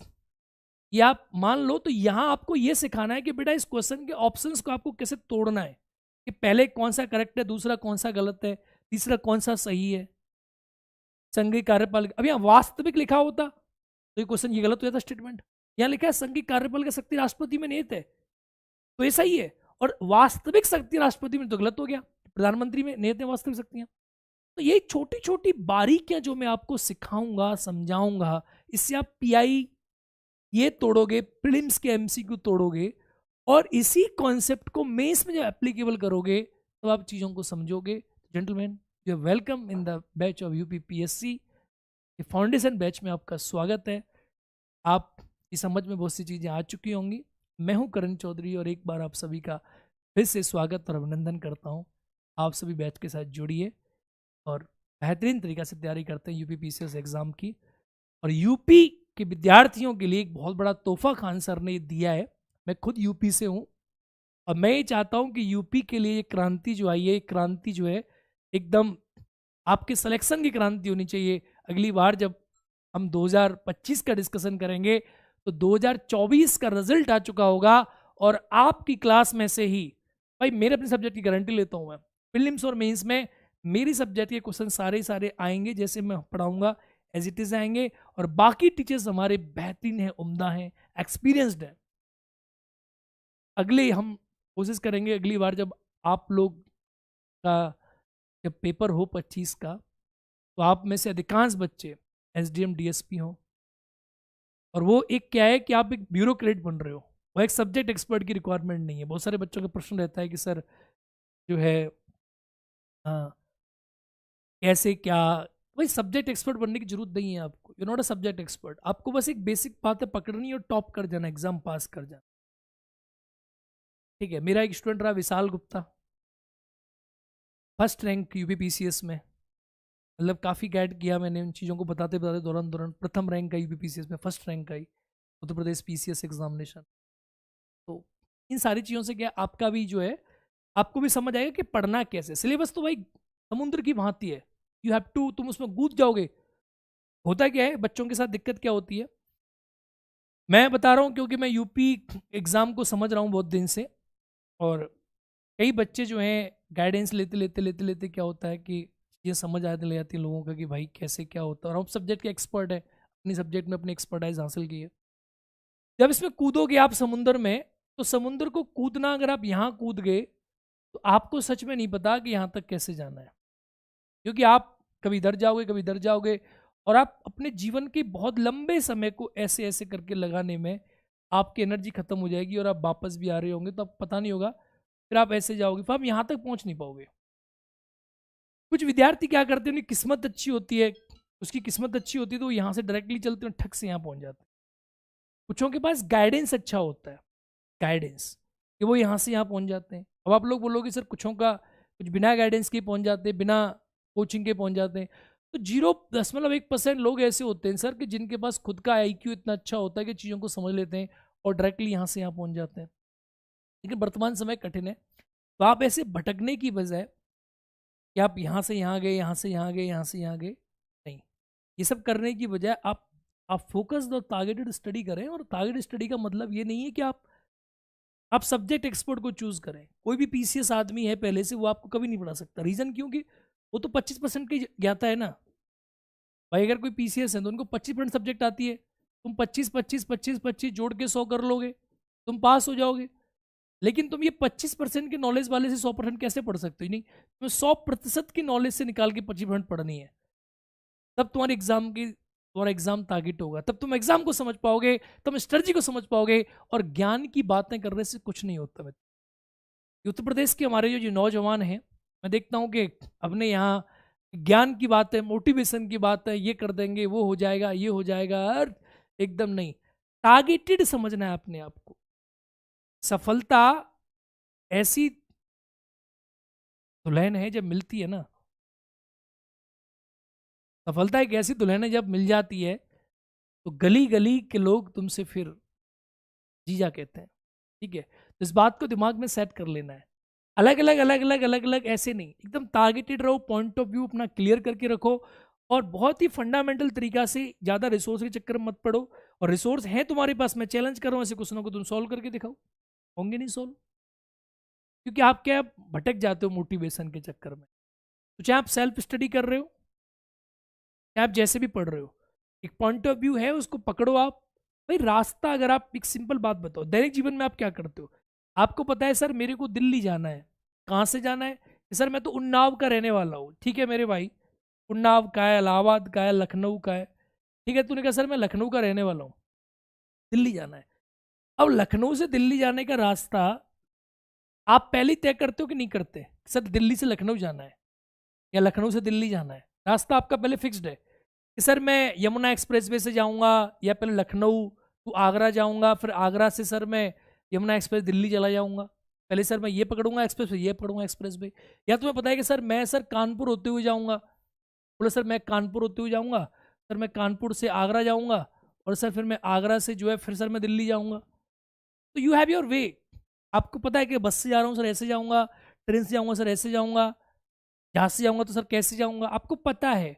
ये आप मान लो, तो यहां आपको ये सिखाना है कि बेटा इस क्वेश्चन के ऑप्शंस को आपको कैसे तोड़ना है, कि पहले कौन सा करेक्ट है, दूसरा कौन सा गलत है, तीसरा कौन सा सही है। संघीय कार्यपालिका, अब यहाँ वास्तविक लिखा होता तो ये क्वेश्चन ये गलत हो जाता स्टेटमेंट। यहाँ लिखा है संघीय कार्यपालिका शक्ति राष्ट्रपति में निहित है, तो ये सही है। और वास्तविक शक्ति राष्ट्रपति में तो गलत हो गया, प्रधानमंत्री में निहित है वास्तविक शक्तियां। तो ये छोटी छोटी बारीकियां जो मैं आपको सिखाऊंगा, समझाऊंगा, इससे आप पीआई ये तोड़ोगे, प्रीलिम्स के एमसीक्यू तोड़ोगे, और इसी कॉन्सेप्ट को मेंस में जब एप्लीकेबल करोगे तो आप चीजों को समझोगे। Gentleman, you are welcome in the batch of UPPSC. Foundation batch में आपका स्वागत है। आप की समझ में बहुत सी चीजें आ चुकी होंगी। मैं हूं करण चौधरी और एक बार आप सभी का फिर से स्वागत और अभिनंदन करता हूं। आप सभी बैच के साथ जुड़िए और बेहतरीन तरीका से तैयारी करते हैं यूपीपीसीएस एग्जाम की। और यूपी के विद्यार्थियों के लिए एक बहुत बड़ा तोहफा खान सर ने दिया है। मैं खुद यूपी से हूं और मैं ये चाहता हूं कि यूपी के लिए क्रांति जो आई है, क्रांति जो है एकदम आपके सिलेक्शन की क्रांति होनी चाहिए। अगली बार जब हम 2025 का डिस्कशन करेंगे तो 2024 का रिजल्ट आ चुका होगा और आपकी क्लास में से ही, भाई मेरे अपने सब्जेक्ट की गारंटी लेता हूं मैं, प्रीलिम्स और मेंस में मेरी सब्जेक्ट के क्वेश्चन सारे आएंगे, जैसे मैं पढ़ाऊंगा एज इट इज आएंगे। और बाकी टीचर्स हमारे बेहतरीन हैं, उम्दा हैं, एक्सपीरियंसड हैं। अगले हम कोशिश करेंगे अगली बार जब आप लोग का जब पेपर हो 25 का, तो आप में से अधिकांश बच्चे एसडीएम डीएसपी हो। और वो एक क्या है कि आप एक ब्यूरोक्रेट बन रहे हो, वो एक सब्जेक्ट एक्सपर्ट की रिक्वायरमेंट नहीं है। बहुत सारे बच्चों का प्रश्न रहता है कि सर जो है कैसे क्या, भाई सब्जेक्ट एक्सपर्ट बनने की जरूरत नहीं है आपको। You not a subject expert, आपको बस एक बेसिक बातें पकड़नी और टॉप कर जाना, एग्जाम पास कर जाना, ठीक है। मेरा एक स्टूडेंट रहा Vishal Gupta, first rank UPPCS में, मतलब काफ़ी गाइड किया मैंने उन चीज़ों को बताते बताते दौरान प्रथम रैंक आई यूपीपीसीएस में, फर्स्ट रैंक आई उत्तर प्रदेश पीसीएस एग्जामिनेशन। तो इन सारी चीज़ों से क्या आपका भी जो है, आपको भी समझ आएगा कि पढ़ना कैसे। सिलेबस तो भाई समुद्र की भांति है, यू हैव टू, तुम उसमें कूद जाओगे। होता क्या है बच्चों के साथ दिक्कत क्या होती है, मैं बता रहा हूँ क्योंकि मैं यूपी एग्ज़ाम को समझ रहा हूँ बहुत दिन से। और कई बच्चे जो हैं गाइडेंस लेते लेते लेते लेते क्या होता है कि ये समझ आने लग जाती है लोगों का कि भाई कैसे क्या होता है। और हम सब्जेक्ट के एक्सपर्ट है, अपनी सब्जेक्ट में अपनी एक्सपर्टाइज हासिल की है। जब इसमें कूदोगे आप समुद्र में, तो समुद्र को कूदना, अगर आप यहाँ कूद गए तो आपको सच में नहीं पता कि यहाँ तक कैसे जाना है, क्योंकि आप कभी इधर जाओगे कभी इधर जाओगे, और आप अपने जीवन के बहुत लंबे समय को ऐसे ऐसे करके लगाने में आपकी एनर्जी खत्म हो जाएगी और आप वापस भी आ रहे होंगे तो आपको पता नहीं होगा, फिर आप ऐसे जाओगे, फिर आप यहाँ तक पहुँच नहीं पाओगे। कुछ विद्यार्थी क्या करते हैं, उनकी किस्मत अच्छी होती है, उसकी किस्मत अच्छी होती है तो वो यहाँ से डायरेक्टली चलते हैं, ठक से यहाँ पहुँच जाते हैं। कुछों के पास गाइडेंस अच्छा होता है, गाइडेंस, कि वो यहाँ से यहाँ पहुँच जाते हैं। अब आप लोग बोलोगे सर कुछों का कुछ बिना गाइडेंस के पहुँच जाते हैं, बिना कोचिंग के पहुँच जाते हैं, तो 0.1% लोग ऐसे होते हैं सर कि जिनके पास खुद का IQ इतना अच्छा होता है कि चीज़ों को समझ लेते हैं और डायरेक्टली यहाँ से यहाँ पहुँच जाते हैं। लेकिन वर्तमान समय कठिन है, तो आप ऐसे भटकने की बजाय कि आप यहाँ से यहाँ गए, यहाँ से यहाँ गए, यहाँ से यहाँ गए, नहीं, ये सब करने की बजाय आप फोकस्ड और टारगेटेड स्टडी करें। और टारगेटेड स्टडी का मतलब ये नहीं है कि आप सब्जेक्ट एक्सपर्ट को चूज करें। कोई भी PCS आदमी है पहले से, वो आपको कभी नहीं पढ़ा सकता। रीजन क्योंकि वो तो 25% की ज्ञाता है ना भाई। अगर कोई PCS है तो उनको 25% सब्जेक्ट आती है, तुम 25 जोड़ के 100 कर लोगे, तुम पास हो जाओगे। लेकिन तुम ये 25% के नॉलेज वाले से 100% कैसे पढ़ सकते हो? नहीं, तुम्हें 100% की नॉलेज से निकाल के 25% पढ़नी है, तब तुम्हारा एग्जाम टारगेट होगा, तब तुम एग्जाम को समझ पाओगे, तुम स्ट्रेटजी को समझ पाओगे। और ज्ञान की बातें करने से कुछ नहीं होता। उत्तर प्रदेश के हमारे जो नौजवान हैं, मैं देखता हूँ कि अपने यहाँ ज्ञान की बात है, मोटिवेशन की बात है, ये कर देंगे, वो हो जाएगा, ये हो जाएगा, और एकदम नहीं। टारगेटेड समझना है अपने आप को। सफलता ऐसी दुल्हन है जब मिलती है ना, सफलता एक ऐसी दुल्हन है जब मिल जाती है तो गली गली के लोग तुमसे फिर जीजा कहते हैं। ठीक है, तो इस बात को दिमाग में सेट कर लेना है। अलग अलग ऐसे नहीं, एकदम टारगेटेड रहो, पॉइंट ऑफ व्यू अपना क्लियर करके रखो, और बहुत ही फंडामेंटल तरीका से। ज़्यादा रिसोर्स के चक्कर में मत पड़ो, और रिसोर्स है तुम्हारे पास, मैं चैलेंज कर रहा हूँ ऐसे क्वेश्चनों को तुम सॉल्व करके दिखाओ, होंगे नहीं सॉल्व, क्योंकि आप क्या भटक जाते हो मोटिवेशन के चक्कर में। तो चाहे आप सेल्फ स्टडी कर रहे हो, चाहे आप जैसे भी पढ़ रहे हो, एक पॉइंट ऑफ व्यू है, उसको पकड़ो आप। भाई रास्ता, अगर आप एक सिंपल बात बताओ, दैनिक जीवन में आप क्या करते हो? आपको पता है सर मेरे को दिल्ली जाना है, कहाँ से जाना है? सर मैं तो उन्नाव का रहने वाला हूँ। ठीक है मेरे भाई, उन्नाव का है, इलाहाबाद का है, लखनऊ का है। ठीक है, तूने कहा सर मैं लखनऊ का रहने वाला हूँ, दिल्ली जाना है। अब लखनऊ से दिल्ली जाने का रास्ता आप पहले ही तय करते हो कि नहीं करते? सर दिल्ली से लखनऊ जाना है या लखनऊ से दिल्ली जाना है, रास्ता आपका पहले फिक्स्ड है कि सर मैं यमुना एक्सप्रेसवे से जाऊंगा, या पहले लखनऊ टू आगरा जाऊंगा, फिर आगरा से सर मैं यमुना एक्सप्रेस दिल्ली चला जाऊंगा। पहले सर मैं ये पकड़ूंगा एक्सप्रेस, ये पकड़ूंगा एक्सप्रेस वे। या तुम्हें पता है कि सर मैं सर कानपुर होते हुए जाऊंगा, बोले सर मैं कानपुर होते हुए जाऊंगा, सर मैं कानपुर से आगरा जाऊंगा, और सर फिर मैं आगरा से जो है फिर सर मैं दिल्ली जाऊंगा। तो यू हैव योर वे। आपको पता है कि बस से जा रहा हूँ सर ऐसे जाऊंगा, ट्रेन से जाऊंगा सर ऐसे जाऊंगा, जहाज से जाऊंगा तो सर कैसे जाऊंगा, आपको पता है।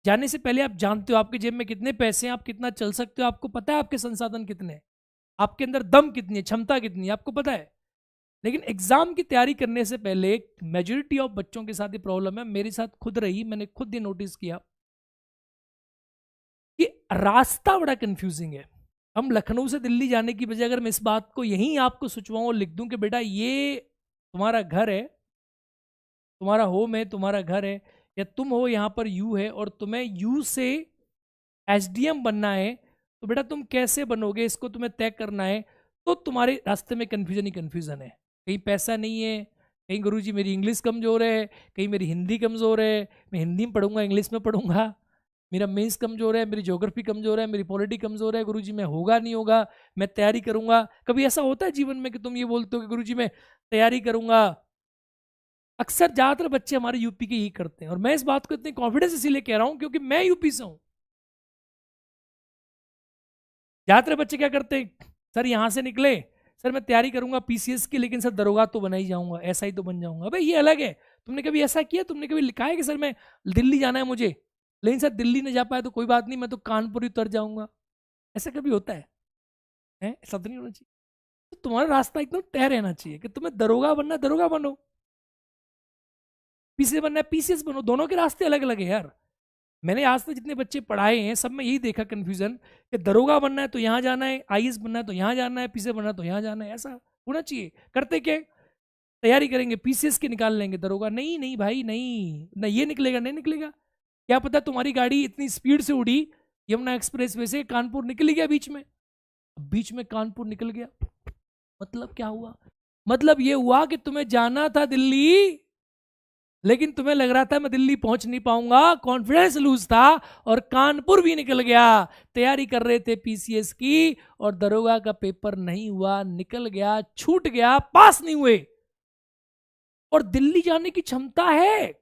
जाने से पहले आप जानते हो आपके जेब में कितने पैसे हैं, आप कितना चल सकते हो, आपको पता है आपके संसाधन कितने हैं, आपके अंदर दम कितनी है, क्षमता कितनी है, आपको पता है। लेकिन एग्जाम की तैयारी करने से पहले मेजोरिटी ऑफ बच्चों के साथ ये प्रॉब्लम है, मेरे साथ खुद रही, मैंने खुद ये नोटिस किया कि रास्ता बड़ा कंफ्यूजिंग है। हम लखनऊ से दिल्ली जाने की बजाय अगर मैं इस बात को यहीं आपको सोचवाऊं और लिख दूं कि बेटा ये तुम्हारा घर है, तुम्हारा होम है, तुम्हारा घर है, या तुम हो यहाँ पर यू है और तुम्हें यू से SDM बनना है, तो बेटा तुम कैसे बनोगे इसको तुम्हें तय करना है। तो तुम्हारे रास्ते में कन्फ्यूजन ही कन्फ्यूजन है। कहीं पैसा नहीं है, कहीं गुरुजी मेरी इंग्लिश कमज़ोर है, कहीं मेरी हिंदी कमज़ोर है, मैं हिंदी में पढ़ूंगा इंग्लिश में पढ़ूंगा, मेरा मेंस कमज़ोर है, मेरी ज्योग्राफी कमज़ोर है, मेरी पॉलिटी कमज़ोर है, गुरुजी मैं होगा नहीं होगा, मैं तैयारी करूंगा। कभी ऐसा होता है जीवन में कि तुम ये बोलते हो कि गुरुजी मैं तैयारी करूंगा? अक्सर ज़्यादातर बच्चे हमारे यूपी के यही करते हैं, और मैं इस बात को इतनी कॉन्फिडेंस इसीलिए कह रहा हूं क्योंकि मैं यूपी से हूं। ज़्यादातर बच्चे क्या करते हैं, सर यहाँ से निकले, सर मैं तैयारी करूंगा PCS की, लेकिन सर दरोगा तो बना ही जाऊंगा, ऐसा ही तो बन जाऊंगा। भाई ये अलग है। तुमने कभी ऐसा किया, तुमने कभी लिखा है कि सर मैं दिल्ली जाना है मुझे, लेकिन सर दिल्ली नहीं जा पाया तो कोई बात नहीं, मैं तो कानपुर ही उतर जाऊंगा? ऐसा कभी होता है? ऐसा तो नहीं होना चाहिए। तो तुम्हारा रास्ता एकदम तय रहना चाहिए कि तुम्हें दरोगा बनना, दरोगा बनो, PCS बनना है PCS बनो। दोनों के रास्ते अलग अलग है यार। मैंने आज तक जितने बच्चे पढ़ाए हैं सब में यही देखा कन्फ्यूजन कि दरोगा बनना है तो यहाँ जाना है, IAS बनना है तो यहाँ जाना है, PCS बनना है तो यहाँ जाना है। ऐसा होना चाहिए। करते क्या, तैयारी करेंगे PCS के निकाल लेंगे, दरोगा नहीं, नहीं भाई नहीं, ना ये निकलेगा नहीं निकलेगा। क्या पता तुम्हारी गाड़ी इतनी स्पीड से उड़ी, यमुना एक्सप्रेस वे से कानपुर निकल गया बीच में, बीच में कानपुर निकल गया, मतलब क्या हुआ? मतलब ये हुआ कि तुम्हें जाना था दिल्ली, लेकिन तुम्हें लग रहा था मैं दिल्ली पहुंच नहीं पाऊंगा, कॉन्फिडेंस लूज था, और कानपुर भी निकल गया। तैयारी कर रहे थे पीसीएस की, और दरोगा का पेपर नहीं हुआ, निकल गया, छूट गया, पास नहीं हुए। और दिल्ली जाने की क्षमता है,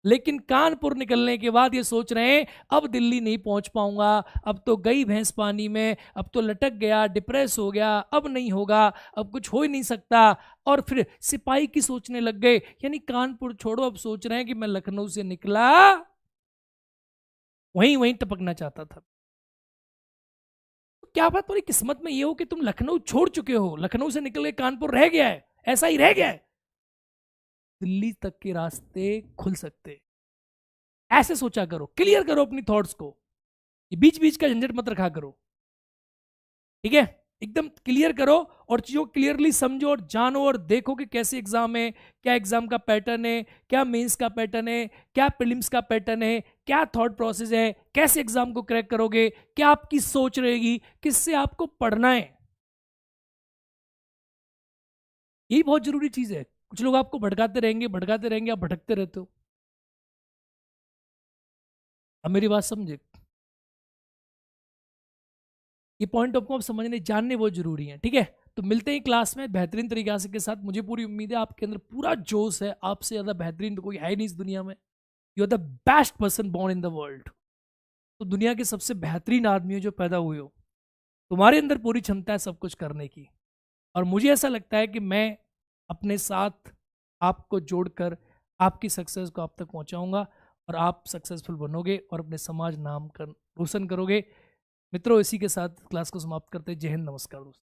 लेकिन कानपुर निकलने के बाद ये सोच रहे हैं अब दिल्ली नहीं पहुंच पाऊंगा, अब तो गई भैंस पानी में, अब तो लटक गया, डिप्रेस हो गया, अब नहीं होगा, अब कुछ हो ही नहीं सकता। और फिर सिपाही की सोचने लग गए, यानी कानपुर छोड़ो, अब सोच रहे हैं कि मैं लखनऊ से निकला वहीं वहीं टपकना चाहता था। तो क्या बात, तुम्हारी किस्मत में ये हो कि तुम लखनऊ छोड़ चुके हो, लखनऊ से निकल के कानपुर रह गया है, ऐसा ही रह गया है, दिल्ली तक के रास्ते खुल सकते। ऐसे सोचा करो, क्लियर करो अपनी थॉट्स को, ये बीच बीच का झंझट मत रखा करो, ठीक है? एकदम क्लियर करो, और चीजों को क्लियरली समझो और जानो, और देखो कि कैसे एग्जाम है, क्या एग्जाम का पैटर्न है, क्या मेंस का पैटर्न है, क्या प्रीलिम्स का पैटर्न है, क्या थॉट प्रोसेस है, कैसे एग्जाम को क्रैक करोगे, क्या आपकी सोच रहेगी, किससे आपको पढ़ना है, यही बहुत जरूरी चीज है। कुछ लोग आपको भटकाते रहेंगे, भटकाते रहेंगे, आप भटकते रहते हो। अब मेरी बात समझे, ये पॉइंट ऑफ व्यू आप समझने जानने बहुत जरूरी है, ठीक है? तो मिलते हैं क्लास में बेहतरीन तरीके से के साथ। मुझे पूरी उम्मीद है आपके अंदर पूरा जोश है, आपसे ज़्यादा बेहतरीन तो कोई है नहीं इस दुनिया में। You are the best person born in the world. तो दुनिया के सबसे बेहतरीन आदमी हो जो पैदा हुए हो, तुम्हारे अंदर पूरी क्षमता है सब कुछ करने की। और मुझे ऐसा लगता है कि मैं अपने साथ आपको जोड़कर आपकी सक्सेस को आप तक पहुंचाऊंगा, और आप सक्सेसफुल बनोगे और अपने समाज नाम कर रोशन करोगे। मित्रों, इसी के साथ क्लास को समाप्त करते हैं। जय हिंद, नमस्कार दोस्तों।